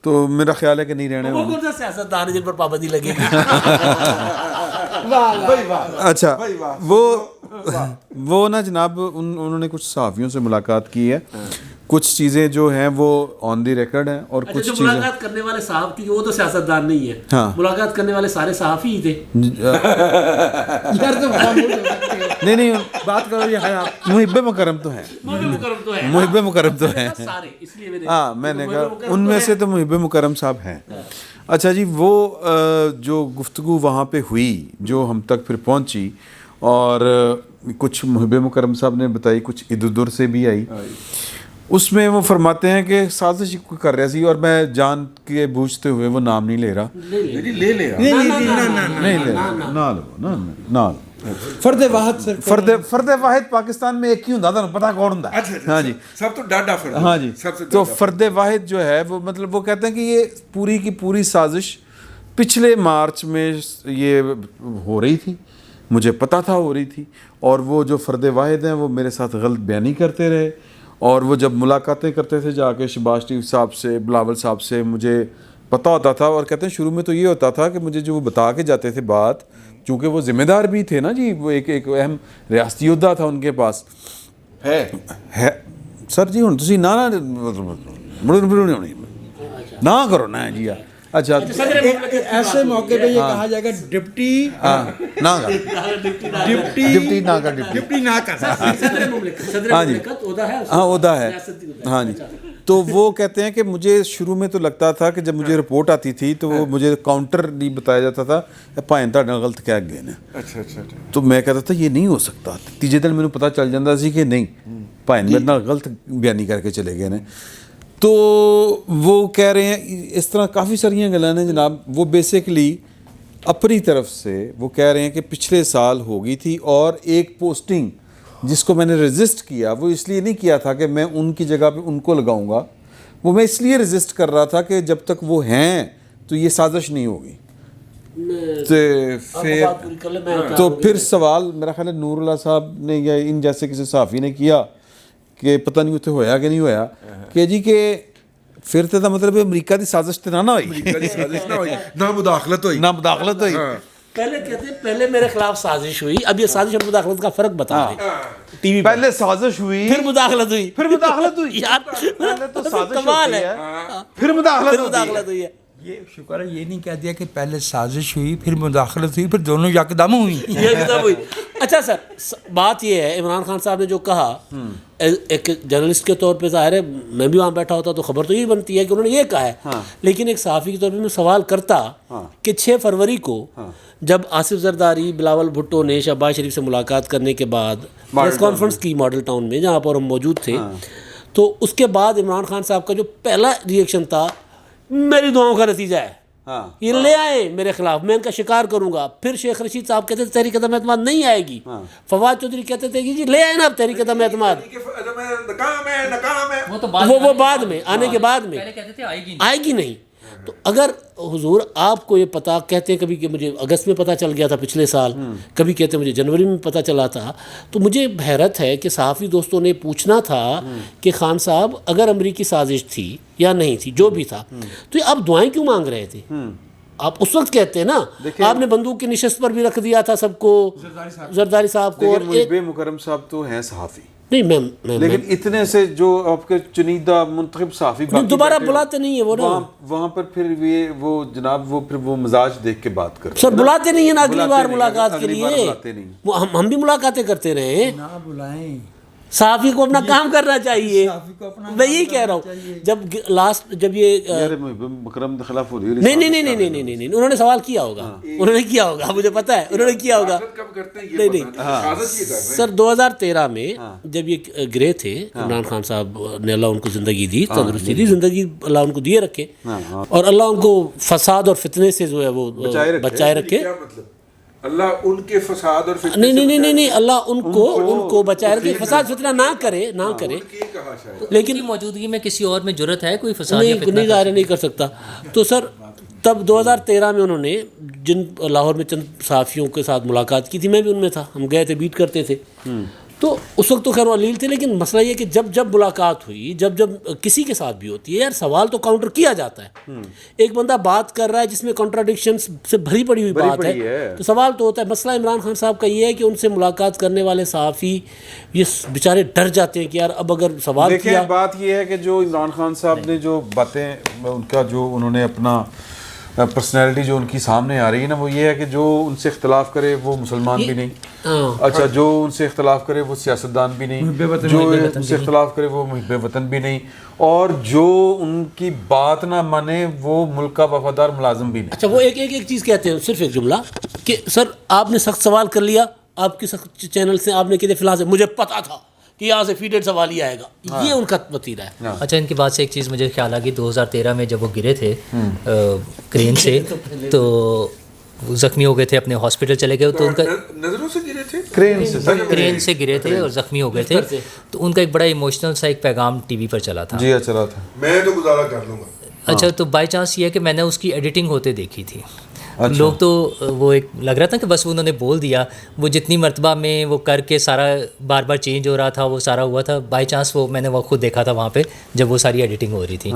تو میرا خیال ہے کہ نہیں رہنے وہ کون سا سیاستدان ہے جن پر پابندی لگے گی؟ اچھا. وہ نا جناب انہوں نے کچھ صحافیوں سے ملاقات کی ہے، کچھ چیزیں جو ہیں وہ آن دی ریکارڈ ہیں، اور کچھ جو چیزیں ملاقات کرنے والے صاحب کی وہ تو سیاستدان نہیں ہے. ہاں. ملاقات کرنے والے سارے صحافی ہی تھے. نہیں بات کرو یہ ہے آپ. محب مکرم تو ہیں، محب مکرم تو ہیں. ہاں میں نے کہا ان میں سے تو محب مکرم صاحب ہیں. اچھا جی. وہ جو گفتگو وہاں پہ ہوئی جو ہم تک پھر پہنچی، اور کچھ محب مکرم صاحب نے بتائی، کچھ ادھر ادھر سے بھی آئی، اس میں وہ فرماتے ہیں کہ سازش کر رہا سی، اور میں جان کے بوجھتے ہوئے وہ نام نہیں لے رہا. فرد واحد فرد واحد پاکستان میں ایک ہی ہوں تھا، پتہ کون ہوں. ہاں جی. سب تو ڈاڈا فرد. ہاں جی. تو فرد واحد جو ہے وہ مطلب وہ کہتے ہیں کہ یہ پوری کی پوری سازش پچھلے مارچ میں یہ ہو رہی تھی، مجھے پتہ تھا ہو رہی تھی، اور وہ جو فرد واحد ہیں وہ میرے ساتھ غلط بیانی کرتے رہے، اور وہ جب ملاقاتیں کرتے تھے جا کے شہباز شریف صاحب سے، بلاول صاحب سے، مجھے پتہ ہوتا تھا. اور کہتے ہیں شروع میں تو یہ ہوتا تھا کہ مجھے جو وہ بتا کے جاتے تھے بات، چونکہ وہ ذمہ دار بھی تھے نا جی، وہ ایک اہم ریاستی عہدہ تھا ان کے پاس. ہے سر جی ہوں تسی نہ کرو نا جی. اچھا. ایسے موقع پہ یہ کہا جائے گا ڈپٹی نہ کر. ہاں جی. ہاں عہدہ ہے. ہاں جی. تو وہ کہتے ہیں کہ مجھے شروع میں تو لگتا تھا کہ جب مجھے رپورٹ آتی تھی تو وہ مجھے کاؤنٹر نہیں بتایا جاتا تھا پائیں تہاڈے غلط کہہ گئے نے. اچھا. تو میں کہتا تھا یہ نہیں ہو سکتا. تیجے دن مینوں پتہ چل جاتا سی کہ نہیں پائیں میرے نال غلط بیانی کر کے چلے گئے نے. تو وہ کہہ رہے ہیں اس طرح کافی ساریاں گلاں نے جناب. وہ بیسکلی اپنی طرف سے وہ کہہ رہے ہیں کہ پچھلے سال ہو گئی تھی، اور ایک پوسٹنگ جس کو میں نے رجسٹ کیا وہ اس لیے نہیں کیا تھا کہ میں ان کی جگہ پہ ان کو لگاؤں گا، وہ میں اس لیے رجسٹ کر رہا تھا کہ جب تک وہ ہیں تو یہ سازش نہیں ہوگی. تو پھر سوال میرا خیال ہے نور اللہ صاحب نے یا ان جیسے کسی صحافی نے کیا کہ پتہ نہیں اتنے ہویا کہ نہیں ہویا، کہ جی کہ پھر تو مطلب امریکہ دی سازش تے نہ ہوئی، نہ مداخلت ہوئی. پہلے کہتے ہیں پہلے میرے خلاف سازش ہوئی، اب یہ سازش اور مداخلت کا فرق بتا دیں. ٹی وی پہلے سازش ہوئی پھر مداخلت ہوئی. یار پہلے تو سازش ہوئی ہے پھر مداخلت ہوئی ہے. یہ شکر ہے یہ نہیں کہہ دیا کہ پہلے سازش ہوئی پھر مداخلت ہوئی پھر دونوں یکدم ہوئی. اچھا سر بات یہ ہے عمران خان صاحب نے جو کہا، ایک جرنلسٹ کے طور پہ ظاہر ہے میں بھی وہاں بیٹھا ہوتا تو خبر تو یہی بنتی ہے کہ انہوں نے یہ کہا ہے، لیکن ایک صحافی کے طور پہ میں سوال کرتا کہ 6 فروری کو جب آصف زرداری بلاول بھٹو نے شہباز شریف سے ملاقات کرنے کے بعد پریس کانفرنس کی ماڈل ٹاؤن میں جہاں پر ہم موجود تھے، تو اس کے بعد عمران خان صاحب کا جو پہلا ریئیکشن تھا میری دعاؤں کا نتیجہ ہے، یہ لے آئے میرے خلاف میں ان کا شکار کروں گا. پھر شیخ رشید صاحب کہتے تھے تحریک عدم اعتماد نہیں آئے گی، فواد چودھری کہتے تھے کہ جی لے آئے نا اب تحریک عدم اعتماد. وہ بعد میں آنے کے بعد میں آئے گی نہیں. تو اگر حضور آپ کو یہ پتہ کہتے ہیں کبھی کہ مجھے اگست میں پتہ چل گیا تھا پچھلے سال، کبھی کہتے ہیں مجھے جنوری میں پتہ چلا تھا، تو مجھے حیرت ہے کہ صحافی دوستوں نے پوچھنا تھا کہ خان صاحب اگر امریکی سازش تھی یا نہیں تھی جو بھی تھا تو یہ آپ دعائیں کیوں مانگ رہے تھے؟ آپ اس وقت کہتے ہیں نا آپ نے بندوق کی نشست پر بھی رکھ دیا تھا سب کو، زرداری صاحب کو. محب مکرم صاحب تو ہیں صحافی نہیں میں لیکن اتنے سے جو آپ کے چنیدہ منتخب صحافی دوبارہ بلاتے نہیں ہیں وہ نا وہاں پر پھر وہ جناب وہ پھر وہ مزاج دیکھ کے بات کرتے سر بلاتے نہیں ہیں نا اگلی بار ملاقات کے لیے. ہم بھی ملاقاتیں کرتے رہے ہیں. نہ بلائیں صحافی کو اپنا کام کرنا چاہیے. میں یہی کہہ رہا ہوں. جب یہ مکرم کے خلاف ہو رہی ہے. نہیں انہوں نے سوال کیا ہوگا, مجھے پتا ہے انہوں نے کیا ہوگا. نہیں سر 2013 میں جب یہ گرے تھے عمران خان صاحب نے, اللہ ان کو زندگی دی, تندرستی دی, زندگی اللہ ان کو دیے رکھے, اور اللہ ان کو فساد اور فتنے سے جو ہے وہ بچائے رکھے. اللہ ان کے فساد اور فتنے نہیں اللہ ان کو بچائے رکھے, فساد فتنہ نہ کرے. لیکن موجودگی میں کسی اور میں جرت ہے کوئی فساد یا فتنہ نہیں ظاہر نہیں کر سکتا. تو سر تب 2013 میں انہوں نے جن لاہور میں چند صحافیوں کے ساتھ ملاقات کی تھی, میں بھی ان میں تھا, ہم گئے تھے, بیٹ کرتے تھے. تو اس وقت تو خیر وہ علیل تھے, لیکن مسئلہ یہ کہ جب ملاقات ہوئی, جب کسی کے ساتھ بھی ہوتی ہے یار, سوال تو کاؤنٹر کیا جاتا ہے. ایک بندہ بات کر رہا ہے جس میں کنٹراڈکشن سے بھری پڑی ہوئی بات ہے, تو سوال تو ہوتا ہے. مسئلہ عمران خان صاحب کا یہ ہے کہ ان سے ملاقات کرنے والے صحافی یہ بیچارے ڈر جاتے ہیں کہ یار اب اگر سوال کیا. بات یہ ہے کہ جو عمران خان صاحب نے جو باتیں, ان کا جو انہوں نے اپنا پرسنالٹی جو ان کی سامنے آ رہی ہے نا, وہ یہ ہے کہ جو ان سے اختلاف کرے وہ مسلمان بھی نہیں, اچھا جو ان سے اختلاف کرے وہ سیاستدان بھی نہیں, جو ان سے اختلاف کرے وہ محب وطن بھی نہیں, اور جو ان کی بات نہ مانے وہ ملک کا وفادار ملازم بھی نہیں. اچھا وہ ایک چیز کہتے ہیں, صرف ایک جملہ کہ سر آپ نے سخت سوال کر لیا, آپ کی سخت چینل سے آپ نے کہتے فی الحال سے مجھے پتا تھا کہ یہاں سے فیڈڈ سوال ہی آئے گا. یہ ان کا وتیرہ ہے. اچھا ان کی بات سے ایک چیز مجھے خیال آ گئی, 2013 میں جب وہ گرے تھے کرین سے, تو وہ زخمی ہو گئے تھے, اپنے ہاسپٹل چلے گئے, تو ان کا نظروں سے گرے تھے, کرین سے گرے تھے اور زخمی ہو گئے تھے. تو ان کا ایک بڑا ایموشنل سا ایک پیغام ٹی وی پر چلا تھا. جی چلا تھا, میں تو گزارا کر لوں گا. اچھا تو بائی چانس یہ ہے کہ میں نے اس کی ایڈیٹنگ ہوتے دیکھی تھی. لوگ تو وہ ایک لگ رہا تھا کہ بس انہوں نے بول دیا, وہ جتنی مرتبہ میں وہ کر کے سارا بار بار چینج ہو رہا تھا, وہ سارا ہوا تھا بائی چانس. وہ میں نے وہ خود دیکھا تھا وہاں پہ جب وہ ساری ایڈیٹنگ ہو رہی تھی.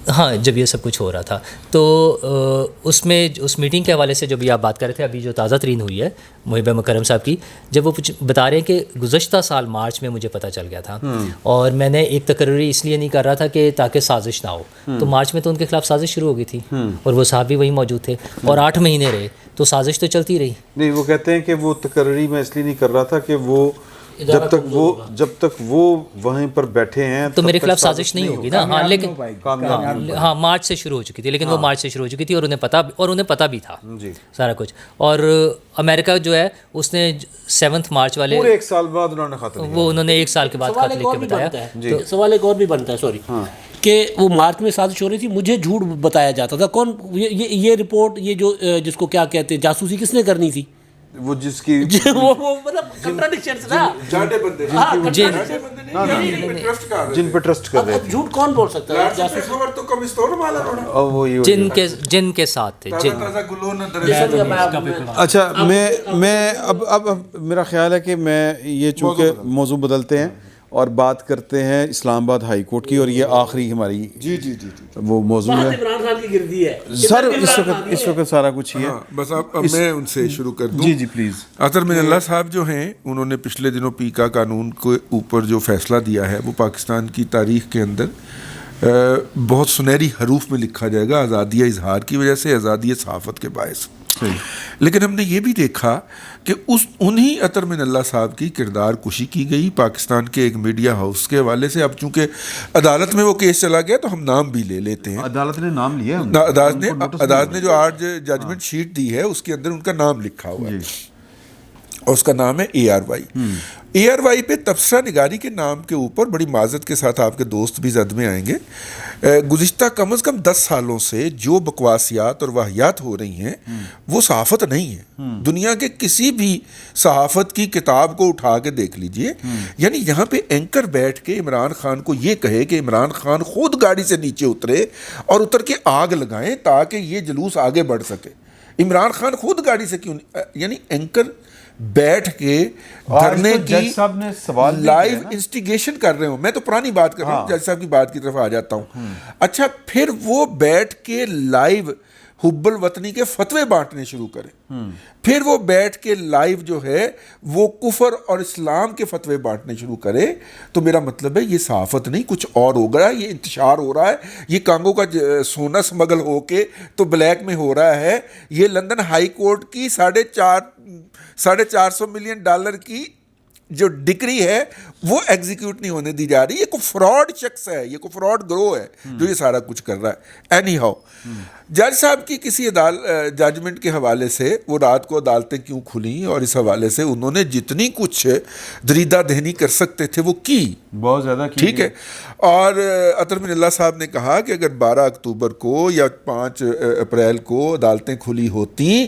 ہاں جب یہ سب کچھ ہو رہا تھا. تو اس میں اس میٹنگ کے حوالے سے جو بھی آپ بات کر رہے تھے, ابھی جو تازہ ترین ہوئی ہے محب مکرم صاحب کی, جب وہ بتا رہے ہیں کہ گزشتہ سال مارچ میں مجھے پتہ چل گیا تھا, اور میں نے ایک تقرری اس لیے نہیں کر رہا تھا کہ تاکہ سازش نہ ہو. تو مارچ میں تو ان کے خلاف سازش شروع ہو گئی تھی, اور وہ صاحب بھی وہیں موجود تھے, اور 8 مہینے رہے, تو سازش تو چلتی رہی. نہیں وہ کہتے ہیں کہ وہ تقرری میں اس لیے نہیں کر رہا تھا کہ وہ جب تک وہ وہیں پر بیٹھے ہیں تو میرے خلاف سازش نہیں ہوگی نا. ہاں لیکن ہاں مارچ سے شروع ہو چکی تھی, لیکن وہ مارچ سے شروع ہو چکی تھی, اور انہیں پتہ بھی تھا سارا کچھ. اور امریکہ جو ہے اس نے 7 مارچ والے پورے 1 سال بعد انہوں نے 1 سال کے بعد خط لکھ کے بتایا. سوال ایک اور بھی بنتا ہے, سوری, کہ وہ مارچ میں سازش ہو رہی تھی, مجھے جھوٹ بتایا جاتا تھا. کون یہ رپورٹ, یہ جو جس کو کیا کہتے ہیں جاسوسی, کس نے کرنی تھی؟ وہ جس کی وہ مطلب کنٹراڈکشنز نا, جن پہ ٹرسٹ کر رہے ہیں. جھوٹ کون بول سکتا ہے؟ جاسوسی خبر تو کم استور والا جن کے ساتھ تھے. اچھا میں اب میرا خیال ہے کہ میں یہ چونکہ موضوع بدلتے ہیں اور بات کرتے ہیں اسلام آباد ہائی کورٹ کی, اور یہ آخری ہماری جی وہ موضوع ہے. عمران خان کی گردی ہے سر اس وقت سارا کچھ ہی ہے. بس اب میں ان سے شروع کر دوں. جی پلیز. اطہر من اللہ صاحب جو ہیں, انہوں نے پچھلے دنوں پیکا قانون کے اوپر جو فیصلہ دیا ہے, وہ پاکستان کی تاریخ کے اندر بہت سنہری حروف میں لکھا جائے گا, آزادی اظہار کی وجہ سے, آزادی صحافت کے باعث. لیکن ہم نے یہ بھی دیکھا کہ انہی اطہر من اللہ صاحب کی کردار کشی کی گئی پاکستان کے ایک میڈیا ہاؤس کے حوالے سے. اب چونکہ عدالت میں وہ کیس چلا گیا تو ہم نام بھی لے لیتے ہیں. عدالت نے نام لیا, عدالت نے جو آج ججمنٹ شیٹ دی ہے اس کے اندر ان کا نام لکھا ہوا ہے, اور اس کا نام ہے ARY. ARY پہ تبصرہ نگاری کے نام کے اوپر بڑی معذرت کے ساتھ آپ کے دوست بھی زد میں آئیں گے, گزشتہ کم از کم 10 سالوں سے جو بکواسیات اور واہیات ہو رہی ہیں وہ صحافت نہیں ہے. دنیا کے کسی بھی صحافت کی کتاب کو اٹھا کے دیکھ لیجئے, یعنی یہاں پہ اینکر بیٹھ کے عمران خان کو یہ کہے کہ عمران خان خود گاڑی سے نیچے اترے اور اتر کے آگ لگائیں تاکہ یہ جلوس آگے بڑھ سکے. عمران خان خود گاڑی سے کیوں, یعنی اینکر بیٹھ کے دھرنے کی لائیو انسٹیگیشن کر رہے ہوں. میں تو پرانی بات کر رہا ہوں, جج صاحب کی بات کی طرف آ جاتا ہوں. اچھا پھر وہ بیٹھ کے لائیو حب الوطنی کے فتوے بانٹنے شروع کریں, پھر وہ بیٹھ کے لائیو جو ہے وہ کفر اور اسلام کے فتوے بانٹنے شروع کرے, تو میرا مطلب ہے یہ صحافت نہیں, کچھ اور ہو گیا, یہ انتشار ہو رہا ہے, یہ کانگو کا سونا سمگل ہو کے تو بلیک میں ہو رہا ہے. یہ لندن ہائی کورٹ کی $450 ملین کی جو ڈگری ہے وہ ایگزیکیوٹ نہیں ہونے دی جا رہی. یہ کوئی فراڈ شخص ہے, یہ کوئی فراڈ گروہ ہے جو یہ سارا کچھ کر رہا ہے. اینی ہاؤ, جج صاحب کی کسی ججمنٹ کے حوالے سے وہ رات کو عدالتیں کیوں کھلیں, اور اس حوالے سے انہوں نے جتنی کچھ دریدہ دہنی کر سکتے تھے وہ کی, بہت زیادہ کی. ٹھیک ہے. اور عطر من اللہ صاحب نے کہا کہ اگر 12 اکتوبر کو یا 5 اپریل کو عدالتیں کھلی ہوتی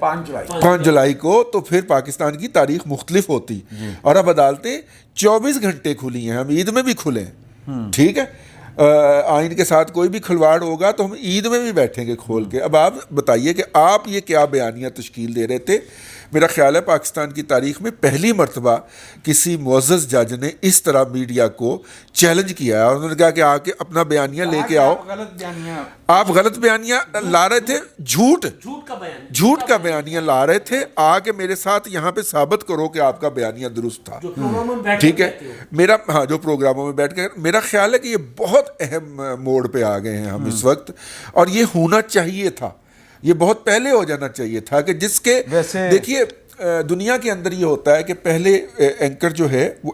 5 جولائی کو, تو پھر پاکستان کی تاریخ مختلف ہوتی. اور اب عدالتیں 24 گھنٹے کھلی ہیں, ہم عید میں بھی کھلے ہیں. ٹھیک ہے, آئین کے ساتھ کوئی بھی کھلواڑ ہوگا تو ہم عید میں بھی بیٹھیں گے کھول کے. اب آپ بتائیے کہ آپ یہ کیا بیانیہ تشکیل دے رہے تھے. میرا خیال ہے پاکستان کی تاریخ میں پہلی مرتبہ کسی معزز جج نے اس طرح میڈیا کو چیلنج کیا ہے, اور انہوں نے کہا کہ آ کے اپنا بیانیہ لے کے آؤ. آپ غلط بیانیہ لا رہے تھے, جھوٹ کا بیانیہ لا رہے تھے, آ کے میرے ساتھ یہاں پہ ثابت کرو کہ آپ کا بیانیہ درست تھا. ٹھیک ہے, میرا جو پروگراموں میں بیٹھ کر, میرا خیال ہے کہ یہ بہت اہم موڑ پہ آ گئے ہیں ہم اس وقت, اور یہ ہونا چاہیے تھا, یہ بہت پہلے ہو جانا چاہیے تھا. کہ جس کے دیکھیے دنیا کے اندر یہ ہوتا ہے کہ پہلے اینکر جو ہے وہ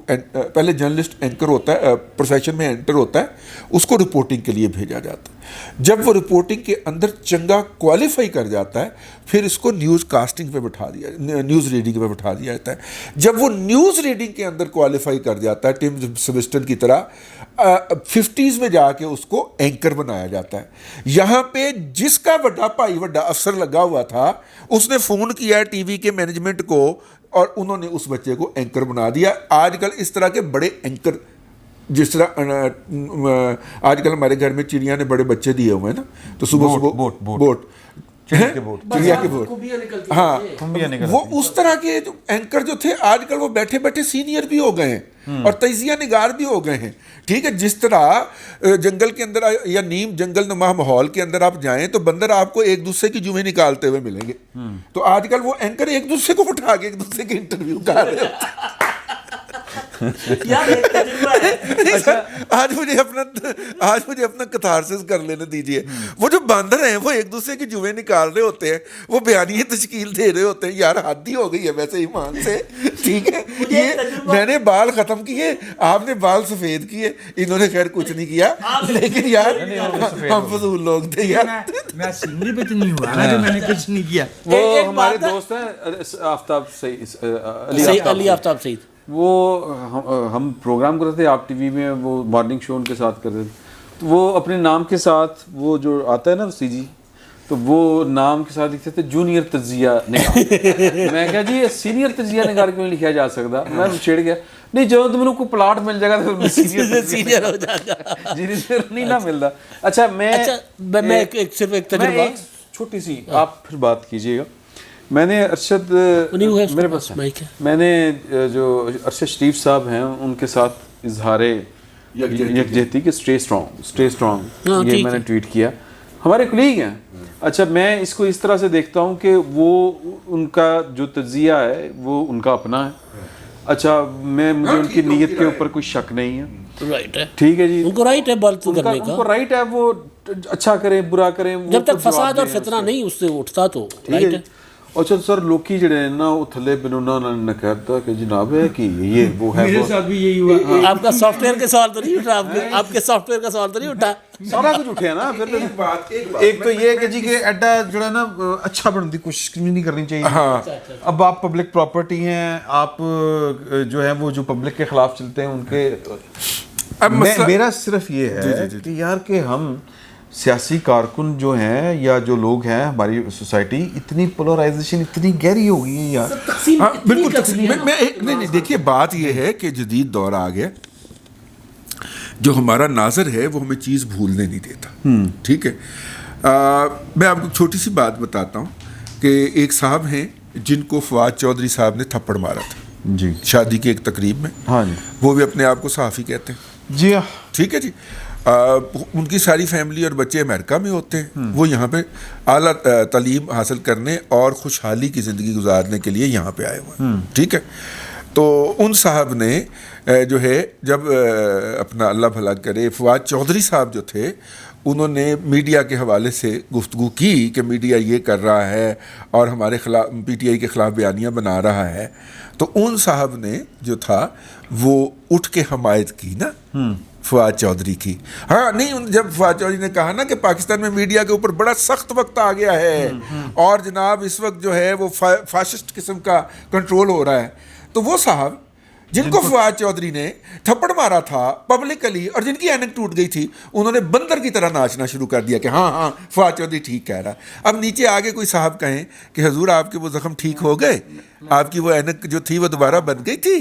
پہلے جرنلسٹ اینکر ہوتا ہے, پروفیشن میں انٹر ہوتا ہے, اس کو رپورٹنگ کے لیے بھیجا جاتا ہے. جب وہ رپورٹنگ کے اندر چنگا کوالیفائی کر جاتا ہے پھر اس کو نیوز کاسٹنگ پہ بٹھا دیا, نیوز ریڈنگ پہ بٹھا دیا جاتا ہے. جب وہ نیوز ریڈنگ کے اندر کوالیفائی کر جاتا ہے ٹم سویسٹن کی طرح, 50s میں جا کے اس کو اینکر بنایا جاتا ہے. یہاں پہ جس کا بڑا بھائی بڑا افسر لگا ہوا تھا اس نے فون کیا ٹی وی کے مینجمنٹ کو, اور انہوں نے اس بچے کو اینکر بنا دیا. آج کل اس طرح کے بڑے اینکر, جس طرح آج کل ہمارے گھر میں چڑیا نے بڑے بچے دیے ہوئے ہیں نا, تو صبح بوٹ چڑیا کے بوٹ, ہاں, وہ اس طرح کے جو اینکر جو تھے آج کل وہ بیٹھے بیٹھے سینئر بھی ہو گئے ہیں اور تجزیہ نگار بھی ہو گئے ہیں. ٹھیک ہے, جس طرح جنگل کے اندر یا نیم جنگل نما ماحول کے اندر آپ جائیں تو بندر آپ کو ایک دوسرے کی جوئیں نکالتے ہوئے ملیں گے, تو آج کل وہ اینکر ایک دوسرے کو اٹھا کے ایک دوسرے کے انٹرویو کر رہے ہوتے ہیں. آج مجھے اپنا کتھارسس کر لینے دیجیے. وہ جو باندر ہیں وہ ایک دوسرے کی جوئیں نکال رہے ہوتے ہیں, وہ بیانیہ تشکیل دے رہے ہوتے ہیں. یار حد ہی ہو گئی ہے ویسے ایمان سے. ٹھیک ہے, یہ میں نے بال ختم کیے, آپ نے بال سفید کیے, انہوں نے خیر کچھ نہیں کیا, لیکن یار ہم فضول لوگ تھے یار. میں سینری پہ تو نہیں ہوا نا جو میں نے کچھ نہیں کیا. وہ ہمارے دوست ہیں آفتاب سعید, علی آفتاب سعید, وہ ہم پروگرام کرتے تھے آپ ٹی وی میں, وہ مارننگ شو ان کے ساتھ کرتے تھے, تو وہ اپنے نام کے ساتھ وہ جو آتا ہے نا سی جی, تو وہ نام کے ساتھ لکھتے تھے جونیئر تجزیہ نگار. میں کہا جی سینئر تجزیہ نگار کیوں نہیں لکھا جا سکتا. میں چھیڑ گیا, نہیں جو تم کو پلاٹ مل جائے گا تو سینئر ہو جائے گا, نہیں نہ ملتا. اچھا میں صرف ایک تجربہ چھوٹی سی, آپ پھر بات کیجیے گا. میں نے ارشد میرے پاس میں نے جو ارشد شریف صاحب ہیں ان کے ساتھ اظہار یکجہتی کہ اسٹے اسٹرانگ یہ میں نے ٹویٹ کیا. ہمارے کلیگ ہیں. اچھا میں اس کو اس طرح سے دیکھتا ہوں کہ وہ ان کا جو تجزیہ ہے وہ ان کا اپنا ہے. اچھا مجھے ان کی نیت کے اوپر کوئی شک نہیں ہے. رائٹ ہے, ٹھیک ہے جی, ان کو رائٹ ہے بات کرنے کا, ان کو رائٹ ہے, وہ اچھا کریں برا کریں, جب تک فساد اور فتنہ نہیں اس سے اٹھتا تو رائٹ ہے. اچھا سر لوکی جڑے ہیں نا وہ تھلے بنونا نے کہتا کہ جناب ہے کہ یہ وہ ہے. میرے ساتھ بھی یہی ہوا. آپ کا سافٹ ویئر کا سوال تو نہیں اٹھا, آپ کے سافٹ ویئر کا سوال تو نہیں اٹھا, سارا کچھ اٹھے نا. پھر ایک تو یہ کہ جی کہ ایڈا جو ہے نا اچھا بننے کی کوشش نہیں کرنی چاہیے. ہاں, اب آپ پبلک پراپرٹی ہیں, آپ جو ہے وہ جو پبلک کے خلاف چلتے ہیں ان کے. میرا صرف یہ ہے کہ یار کہ ہم سیاسی کارکن جو ہیں یا جو لوگ ہیں ہماری سوسائٹی اتنی پولرائزیشن اتنی گہری ہو گئی ہے یار. بالکل. نہیں دیکھیے بات یہ ہے کہ جدید دور آ گیا, جو ہمارا ناظر ہے وہ ہمیں چیز بھولنے نہیں دیتا. ٹھیک ہے, میں آپ کو چھوٹی سی بات بتاتا ہوں کہ ایک صاحب ہیں جن کو فواد چودھری صاحب نے تھپڑ مارا تھا جی شادی کی ایک تقریب میں. ہاں جی, وہ بھی اپنے آپ کو صحافی کہتے ہیں. جی ٹھیک ہے جی. ان کی ساری فیملی اور بچے امریکہ میں ہوتے ہیں, وہ یہاں پہ اعلیٰ تعلیم حاصل کرنے اور خوشحالی کی زندگی گزارنے کے لیے یہاں پہ آئے ہوئے ہیں. ٹھیک ہے, تو ان صاحب نے جو ہے جب اپنا اللہ بھلا کرے فواد چودھری صاحب جو تھے انہوں نے میڈیا کے حوالے سے گفتگو کی کہ میڈیا یہ کر رہا ہے اور ہمارے خلاف پی ٹی آئی کے خلاف بیانیاں بنا رہا ہے، تو ان صاحب نے جو تھا وہ اٹھ کے حمایت کی نا فواد چودھری کی. ہاں نہیں، جب فواد چودھری نے کہا نا کہ پاکستان میں میڈیا کے اوپر بڑا سخت وقت آ گیا ہے اور جناب اس وقت جو ہے وہ فاشسٹ قسم کا کنٹرول ہو رہا ہے، تو وہ صاحب جن کو فواد چودھری نے تھپڑ مارا تھا پبلکلی اور جن کی اینک ٹوٹ گئی تھی، انہوں نے بندر کی طرح ناچنا شروع کر دیا کہ ہاں ہاں فواد چودھری ٹھیک کہہ رہا. اب نیچے آگے کوئی صاحب کہیں کہ حضور آپ کے وہ زخم ٹھیک ہو گئے، آپ کی وہ اینک جو تھی وہ دوبارہ بن گئی تھی،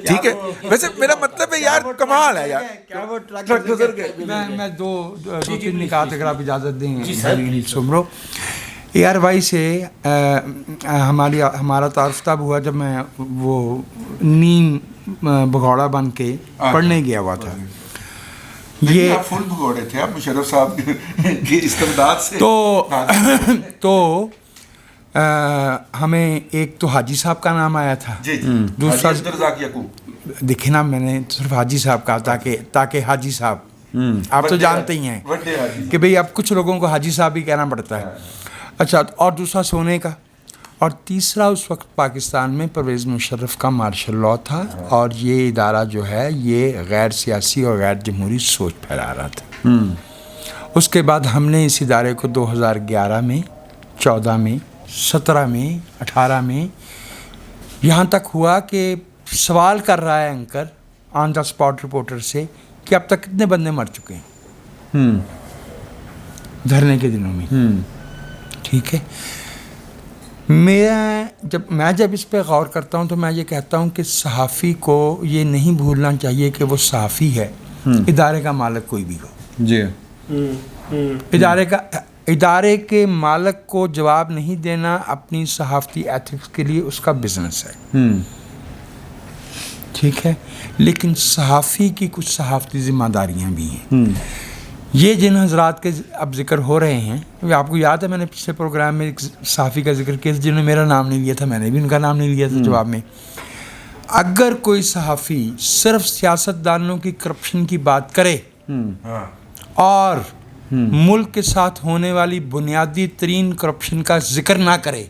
ٹھیک ہے. ویسے میرا مطلب ہے یار کمال ہے یار، ٹرک گزر گئے. میں دو تین نکات اگر آپ اجازت دیں سمرو. اے آر وائی سے ہمارا تعارف تب ہوا جب میں وہ نیم بھگوڑا بن کے پڑھنے گیا ہوا تھا. یہ فل بھگوڑے تھے آپ مشرف صاحب کی استمداد سے. تو ہمیں ایک تو حاجی صاحب کا نام آیا تھا، دوسرا دیکھے نا میں نے صرف حاجی صاحب کہا تاکہ حاجی صاحب آپ تو جانتے ہی ہیں کہ بھئی اب کچھ لوگوں کو حاجی صاحب ہی کہنا پڑتا ہے. اچھا، اور دوسرا سونے کا، اور تیسرا اس وقت پاکستان میں پرویز مشرف کا مارشل لاء تھا اور یہ ادارہ جو ہے یہ غیر سیاسی اور غیر جمہوری سوچ پھیلا رہا تھا. اس کے بعد ہم نے اس ادارے کو 2011 میں 14 میں 17 میں 18 میں یہاں تک ہوا کہ سوال کر رہا ہے anchor on the spot reporter سے کہ اب تک کتنے بندے مر چکے ہیں دھرنے کے دنوں میں. ٹھیک ہے، میں جب اس پہ غور کرتا ہوں تو میں یہ کہتا ہوں کہ صحافی کو یہ نہیں بھولنا چاہیے کہ وہ صحافی ہے، ادارے کا مالک کوئی بھی ہو. جی، ادارے کے مالک کو جواب نہیں دینا اپنی صحافتی ایتھکس کے لیے اس کا بزنس ہے. ٹھیک ہے، لیکن صحافی کی کچھ صحافتی ذمہ داریاں بھی ہیں. یہ جن حضرات کے اب ذکر ہو رہے ہیں، آپ کو یاد ہے میں نے پچھلے پروگرام میں ایک صحافی کا ذکر کیا جنہوں نے میرا نام نہیں لیا تھا، میں نے بھی ان کا نام نہیں لیا تھا جواب میں. اگر کوئی صحافی صرف سیاستدانوں کی کرپشن کی بات کرے اور ملک کے ساتھ ہونے والی بنیادی ترین کرپشن کا ذکر نہ کرے،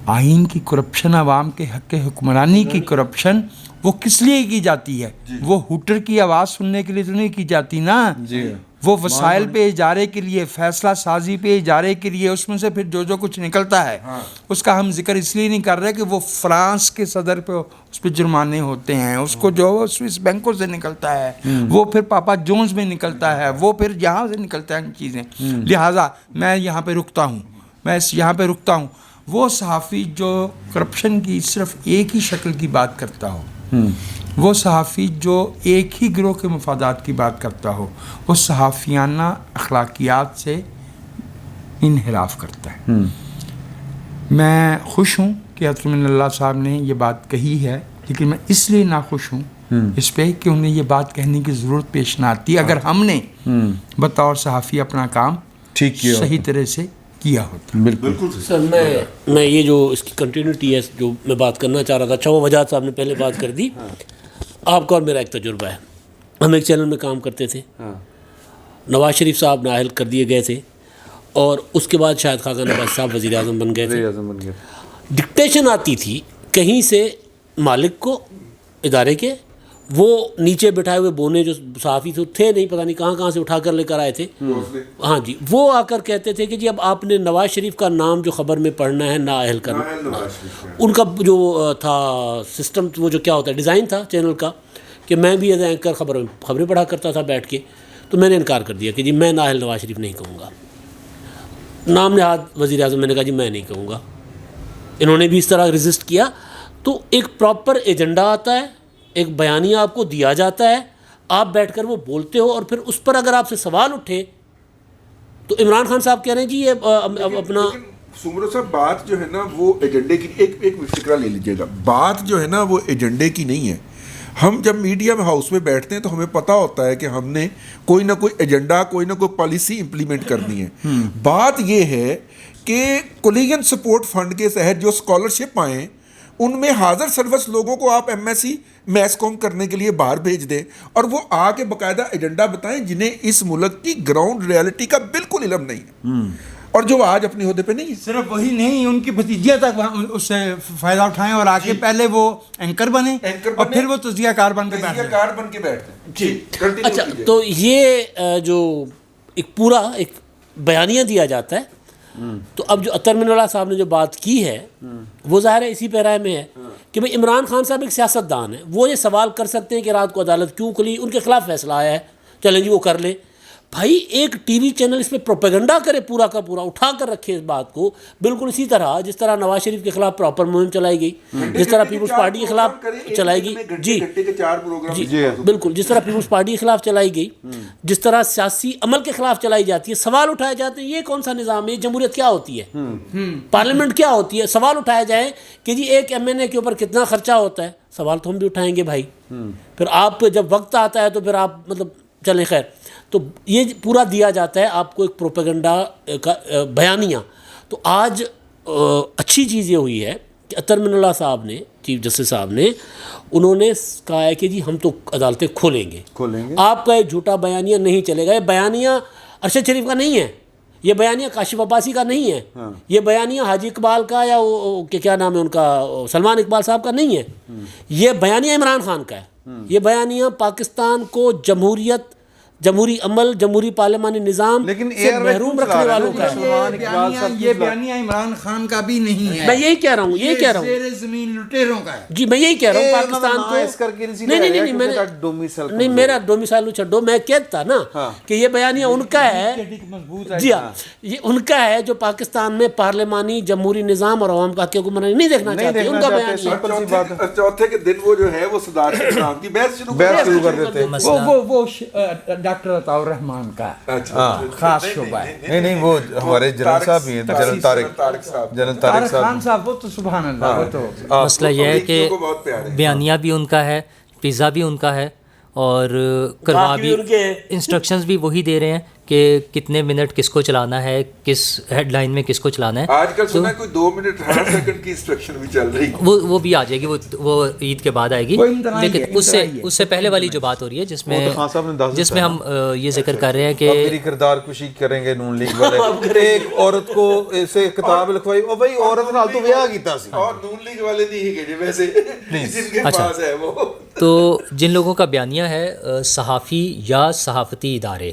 آئین کی کرپشن، عوام کے حق حکمرانی کی کرپشن، وہ کس لیے کی جاتی ہے؟ وہ ہوٹر کی آواز سننے کے لیے تو نہیں کی جاتی نا. وہ وسائل پہ اجارے کے لیے، فیصلہ سازی پہ اجارے کے لیے، اس میں سے پھر جو کچھ نکلتا ہے اس کا ہم ذکر اس لیے نہیں کر رہے کہ وہ فرانس کے صدر پہ اس پہ جرمانے ہوتے ہیں، اس کو جو سوئس بینکوں سے نکلتا ہے، وہ پھر پاپا جونز میں نکلتا ہے، وہ پھر یہاں سے نکلتا ہے چیزیں. لہٰذا میں یہاں پہ رکتا ہوں. وہ صحافی جو کرپشن کی صرف ایک ہی شکل کی بات کرتا ہو، وہ صحافی جو ایک ہی گروہ کے مفادات کی بات کرتا ہو، وہ صحافیانہ اخلاقیات سے انحراف کرتا ہے. میں خوش ہوں کہ حضرت من اللہ صاحب نے یہ بات کہی ہے، لیکن میں اس لیے ناخوش ہوں اس پہ کہ انہیں یہ بات کہنے کی ضرورت پیش نہ آتی اگر ہم نے بطور صحافی اپنا کام ٹھیک کیا، صحیح طرح سے کیا ہوتا. بالکل سر میں یہ جو اس کی کنٹینیوٹی ہے جو میں بات کرنا چاہ رہا تھا، اچھا وہ وجاہت صاحب نے پہلے بات کر دی. آپ کا اور میرا ایک تجربہ ہے، ہم ایک چینل میں کام کرتے تھے، نواز شریف صاحب نااہل کر دیے گئے تھے اور اس کے بعد شاہد خاقان عباسی صاحب وزیر اعظم بن گئے تھے. ڈکٹیشن آتی تھی کہیں سے مالک کو ادارے کے، وہ نیچے بٹھائے ہوئے بونے جو صحافی تھے نہیں پتہ نہیں کہاں سے اٹھا کر لے کر آئے تھے، ہاں جی، وہ آ کر کہتے تھے کہ جی اب آپ نے نواز شریف کا نام جو خبر میں پڑھنا ہے نااہل کرنا. ان کا جو تھا سسٹم، وہ جو کیا ہوتا ہے ڈیزائن تھا چینل کا، کہ میں بھی ایز اینکر خبریں پڑھا کرتا تھا بیٹھ کے، تو میں نے انکار کر دیا کہ جی میں نااہل نواز شریف نہیں کہوں گا. نام نہاد وزیر اعظم میں نے کہا جی میں نہیں کہوں گا. انہوں نے بھی اس طرح رزسٹ کیا. تو ایک پراپر ایجنڈا آتا ہے، ایک بیانیہ آپ کو دیا جاتا ہے، آپ بیٹھ کر وہ بولتے ہو، اور پھر اس پر اگر آپ سے سوال اٹھے تو عمران خان صاحب کہہ رہے ہیں جی یہ اپنا سمرو صاحب بات جو ہے نا وہ ایجنڈے کی، ایک فکرہ لے لیجیے گا، بات جو ہے نا وہ ایجنڈے کی نہیں ہے. ہم جب میڈیا میں ہاؤس میں بیٹھتے ہیں تو ہمیں پتہ ہوتا ہے کہ ہم نے کوئی نہ کوئی ایجنڈا، کوئی نہ کوئی پالیسی امپلیمنٹ کرنی ہے. بات یہ ہے کہ کولیگن سپورٹ فنڈ کے تحت جو اسکالرشپ آئیں ان میں حاضر سروس لوگوں کو آپ ایم ایس سی میس کام کرنے کے لیے باہر بھیج دیں اور وہ آ کے باقاعدہ ایجنڈا بتائیں جنہیں اس ملک کی گراؤنڈ ریالٹی کا بالکل علم نہیں ہے اور جو آج اپنے عہدے پہ نہیں ہے. صرف وہی نہیں, ان کی بھتیجیاں تک اس سے فائدہ اٹھائیں اور آگے پہلے وہ اینکر بنے اور پھر وہ تجزیہ کار بن کے بیٹھتے ہیں. جی اچھا, تو یہ جو ایک پورا ایک بیانیہ دیا جاتا ہے, تو اب جو اطہر من اللہ صاحب نے جو بات کی ہے وہ ظاہر ہے اسی پیرائے میں ہے کہ بھئی عمران خان صاحب ایک سیاستدان ہیں, وہ یہ سوال کر سکتے ہیں کہ رات کو عدالت کیوں کھلی, ان کے خلاف فیصلہ آیا ہے, چلیں جی وہ کر لیں. بھائی ایک ٹی وی چینل اس پہ پروپیگنڈا کرے پورا کا پورا, اٹھا کر رکھے اس بات کو, بالکل اسی طرح جس طرح نواز شریف کے خلاف پراپر مہم چلائی گئی, جس طرح پیپلز پارٹی کے خلاف چلائی گئی, جی بالکل جس طرح پیپلز پارٹی کے خلاف چلائی گئی, جس طرح سیاسی عمل کے خلاف چلائی جاتی ہے, سوال اٹھائے جاتے ہیں یہ کون سا نظام ہے, جمہوریت کیا ہوتی ہے, پارلیمنٹ کیا ہوتی ہے, سوال اٹھایا جائے کہ جی ایک MNA کے اوپر کتنا خرچہ ہوتا ہے, سوال تو ہم بھی اٹھائیں گے بھائی. پھر آپ جب وقت آتا ہے تو پھر آپ مطلب چلیں خیر, تو یہ پورا دیا جاتا ہے آپ کو ایک پروپیگنڈا کا بیانیہ. تو آج اچھی چیز یہ ہوئی ہے کہ اطہر من اللہ صاحب نے, چیف جسٹس صاحب نے, انہوں نے کہا ہے کہ جی ہم تو عدالتیں کھولیں گے, آپ کا ایک جھوٹا بیانیہ نہیں چلے گا. یہ بیانیہ ارشد شریف کا نہیں ہے, یہ بیانیہ کاشف عباسی کا نہیں ہے, یہ بیانیہ حاجی اقبال کا یا کہ کیا نام ہے ان کا, سلمان اقبال صاحب کا نہیں ہے, یہ بیانیہ عمران خان کا ہے. یہ بیانیہ پاکستان کو جمہوریت, جمہوری عمل, جمہوری پارلیمانی نظام سے محروم رکھنے والوں کا ہے. یہ بیانیہ عمران خان کا بھی نہیں ہے, میں یہی کہہ رہا ہوں, یہی کہہ رہا ہوں, زیر زمین لٹیروں کا ہے. جی میں یہی کہہ رہا ہوں پاکستان کو نہیں میرا ڈومیسائل چھڈو, میں کہتا نا کہ یہ بیانیہ ان کا ہے, جی ہاں یہ ان کا ہے جو پاکستان میں پارلیمانی جمہوری نظام اور عوام کا حق حکمرانی نہیں دیکھنا چاہتے, ان کا بیانیہ. چوتھے کے دن وہ جو ہے وہ صدارت اسلام کی بحث شروع کر دیتے ہیں. وہ ڈاکٹر عطاء الرحمان کا خاص شعبہ ہے. نہیں وہ ہمارے جنرل صاحب ہی ہیں, جنرل طارق خان صاحب, وہ تو سبحان اللہ. وہ تو مسئلہ یہ ہے کہ بیانیہ بھی ان کا ہے, پیزا بھی ان کا ہے, اور کروا بھی انسٹرکشنز بھی وہی دے رہے ہیں کہ کتنے منٹ کس کو چلانا ہے, کس ہیڈ لائن میں کس کو چلانا ہے. آج کل سنا ہے کوئی 2 منٹ 18 سیکنڈ کی انسٹرکشن بھی چل رہی ہے, وہ بھی آ جائے گی, وہ عید کے بعد آئے گی. لیکن اس سے پہلے والی جو بات ہو رہی ہے جس میں ہم یہ ذکر کر رہے ہیں کہ میری کردار کشی کریں گے نون لیگ والے, ایک عورت کو اسے کتاب لکھوائی اور بھائی عورت نال تو بیاہ کیتا سی, اور نون لیگ والے نہیں ہے ویسے جن کے پاس ہے وہ. تو جن لوگوں کا بیانیہ ہے صحافی یا صحافتی ادارے,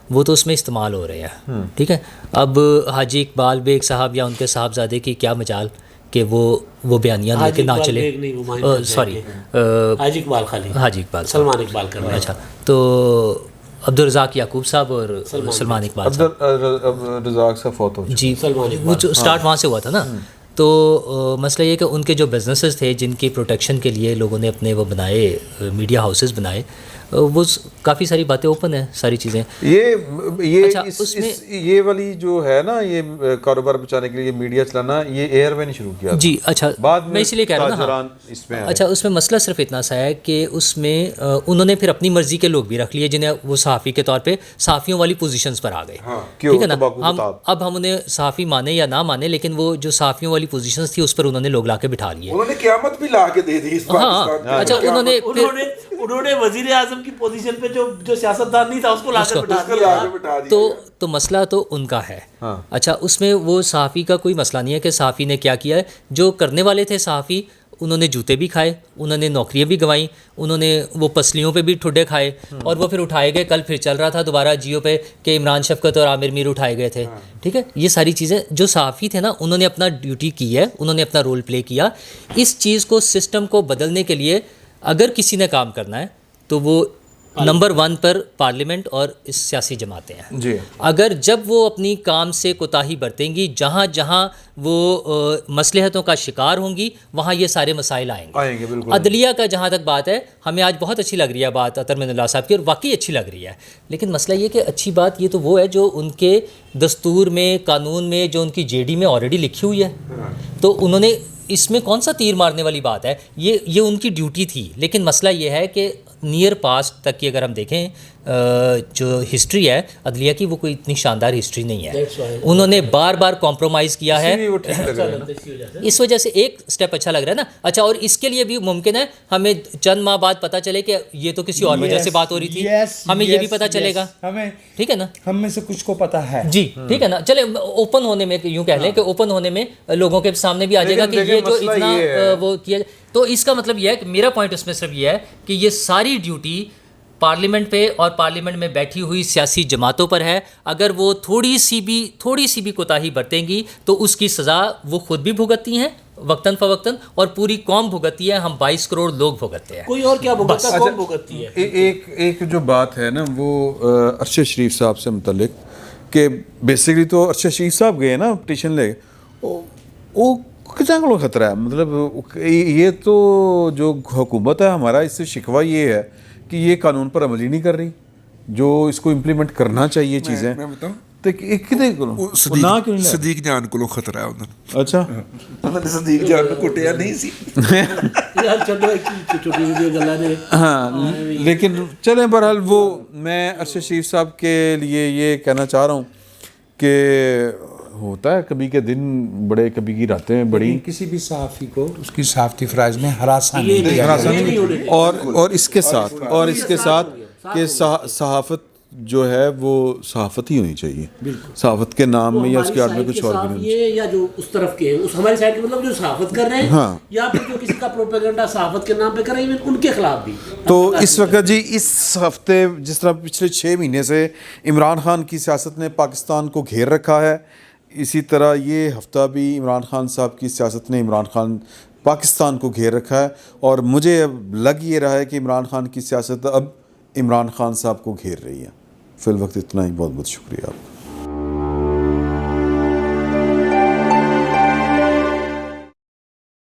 وہ تو اس میں استعمال ہو رہے ہیں, ٹھیک ہے. اب حاجی اقبال بیگ صاحب یا ان کے صاحبزادے کی کیا مجال کہ وہ بیانیہ لے کے نہ چلے, سوری حاجی اقبال سلمان اقبال کر رہے ہیں. اچھا, تو عبدالرزاق یعقوب صاحب اور سلمان اقبال صاحب, عبدالرزاق صاحب فوت ہو جی, وہ جو اسٹارٹ وہاں سے ہوا تھا نا. تو مسئلہ یہ کہ ان کے جو بزنسز تھے جن کی پروٹیکشن کے لیے لوگوں نے اپنے وہ بنائے, میڈیا ہاؤسز بنائے, وہ کافی ساری باتیں اوپن ہیں, ساری چیزیں. یہ والی جو ہے نا, یہ کاروبار بچانے کے لیے میڈیا چلانا, یہ ایئر وے نے شروع کیا. جی اچھا, میں اسی لیے کہہ رہا ہوں نا. اچھا, اس میں مسئلہ صرف اتنا سا ہے کہ اس میں انہوں نے پھر اپنی مرضی کے لوگ بھی رکھ لیے جنہیں وہ صحافی کے طور پہ صحافیوں والی پوزیشنز پر آ گئے, ٹھیک ہے نا. اب ہم انہیں صحافی مانے یا نہ مانے, لیکن وہ جو صحافیوں والی پوزیشنز تھی اس پر انہوں نے لوگ لا کے بٹھا لیے. انہوں نے قیامت بھی لا کے دے دی. ہاں اچھا, انہوں نے وزیر اعظم کی پوزیشن پہ جو سیاستدان نہیں تھا اس کو لا کر بٹھا دیا. تو مسئلہ تو ان کا ہے. اچھا, اس میں وہ صحافی کا کوئی مسئلہ نہیں ہے کہ صحافی نے کیا کیا ہے. جو کرنے والے تھے صحافی, انہوں نے جوتے بھی کھائے, انہوں نے نوکریاں بھی گنوائیں, انہوں نے وہ پسلیوں پہ بھی ٹھڈے کھائے, اور وہ پھر اٹھائے گئے. کل پھر چل رہا تھا دوبارہ جیو پہ کہ عمران شفقت اور عامر میر اٹھائے گئے تھے, ٹھیک ہے. یہ ساری چیزیں جو صحافی تھے نا, انہوں نے اپنا ڈیوٹی کی ہے, انہوں نے اپنا رول پلے کیا. اس چیز کو, سسٹم کو بدلنے کے لیے اگر کسی نے کام کرنا ہے تو وہ نمبر 1 پر پارلیمنٹ اور اس سیاسی جماعتیں ہیں. جی, اگر جب وہ اپنی کام سے کوتاہی برتیں گی, جہاں جہاں وہ مصلحتوں کا شکار ہوں گی, وہاں یہ سارے مسائل آئیں گے. بالکل. عدلیہ کا جہاں تک بات ہے, ہمیں آج بہت اچھی لگ رہی ہے بات اطہر من اللہ صاحب کی, اور واقعی اچھی لگ رہی ہے. لیکن مسئلہ یہ کہ اچھی بات یہ تو وہ ہے جو ان کے دستور میں, قانون میں, جو ان کی JD میں آلریڈی لکھی ہوئی ہے. تو انہوں نے, اس میں کون سا تیر مارنے والی بات ہے, یہ ان کی ڈیوٹی تھی. لیکن مسئلہ یہ ہے کہ نیئر پاسٹ تک کی اگر ہم دیکھیں جو ہسٹری ہے عدلیہ کی وہ کوئی اتنی شاندار ہسٹری نہیں ہے. انہوں نے بار بار کمپرومائز کیا ہے, اس وجہ سے ایک سٹیپ اچھا لگ رہا ہے نا. اچھا, اور اس کے لیے بھی ممکن ہے ہمیں چند ماہ بعد پتہ چلے کہ یہ تو کسی اور وجہ سے بات ہو رہی تھی, ہمیں یہ بھی پتہ چلے گا, ٹھیک ہے نا, ہم میں سے کچھ کو پتہ ہے جی ٹھیک ہے نا. چلے اوپن ہونے میں یوں کہہ لیں کہ اوپن ہونے میں لوگوں کے سامنے بھی آ جائے گا کہ یہ جو اتنا وہ کیا. تو اس کا مطلب یہ ہے کہ میرا پوائنٹ اس میں صرف یہ ہے کہ یہ ساری ڈیوٹی پارلیمنٹ پہ اور پارلیمنٹ میں بیٹھی ہوئی سیاسی جماعتوں پر ہے. اگر وہ تھوڑی سی بھی کوتاہی برتیں گی تو اس کی سزا وہ خود بھی بھگتتی ہیں وقتاً فوقتاً, اور پوری قوم بھگتتی ہے, ہم 22 کروڑ لوگ بھگتتے ہیں. کوئی اور کیا بھگتتا ہے, قوم بھگتتی ہے. ایک جو بات ہے نا وہ ارشد شریف صاحب سے متعلق کہ بیسیکلی تو ارشد شریف صاحب گئے نا پٹیشن لے, وہ کتنا کو خطرہ ہے, مطلب یہ تو جو حکومت ہے ہمارا اس سے شکوہ یہ ہے کہ یہ قانون پر عمل ہی نہیں کر رہی جو اس کو امپلیمنٹ کرنا چاہیے چیزیں. میں بتاؤں صدیق جان کو خطرہ ہے انہوں نے. اچھا, صدیق جان کو کٹیا نہیں سی. ہاں لیکن چلیں بہرحال وہ میں ارشد شریف صاحب کے لیے یہ کہنا چاہ رہا ہوں کہ ہوتا ہے کبھی کے دن بڑے, کبھی کی راتیں بڑی. کسی بھی صحافی کو اس کی صحافتی فرائض میں ہراساں نہیں. اور اس کے ساتھ کہ صحافت جو ہے وہ صحافت ہی ہونی چاہیے, صحافت کے نام میں یا اس کے آڑ میں کچھ اور بھی نہیں. یا جو اس طرف کے اس ہماری سائڈ کے مطلب جو صحافت کر رہے ہیں یا پھر جو کسی کا پروپیگنڈا صحافت کے نام پہ کر رہے ہیں ان کے خلاف بھی. تو اس وقت جی اس ہفتے جس طرح پچھلے 6 مہینے سے عمران خان کی سیاست نے پاکستان کو گھیر رکھا ہے, اسی طرح یہ ہفتہ بھی عمران خان صاحب کی سیاست نے عمران خان پاکستان کو گھیر رکھا ہے. اور مجھے اب لگ یہ رہا ہے کہ عمران خان کی سیاست اب عمران خان صاحب کو گھیر رہی ہے. فی الوقت اتنا ہی, بہت بہت شکریہ آپ کا.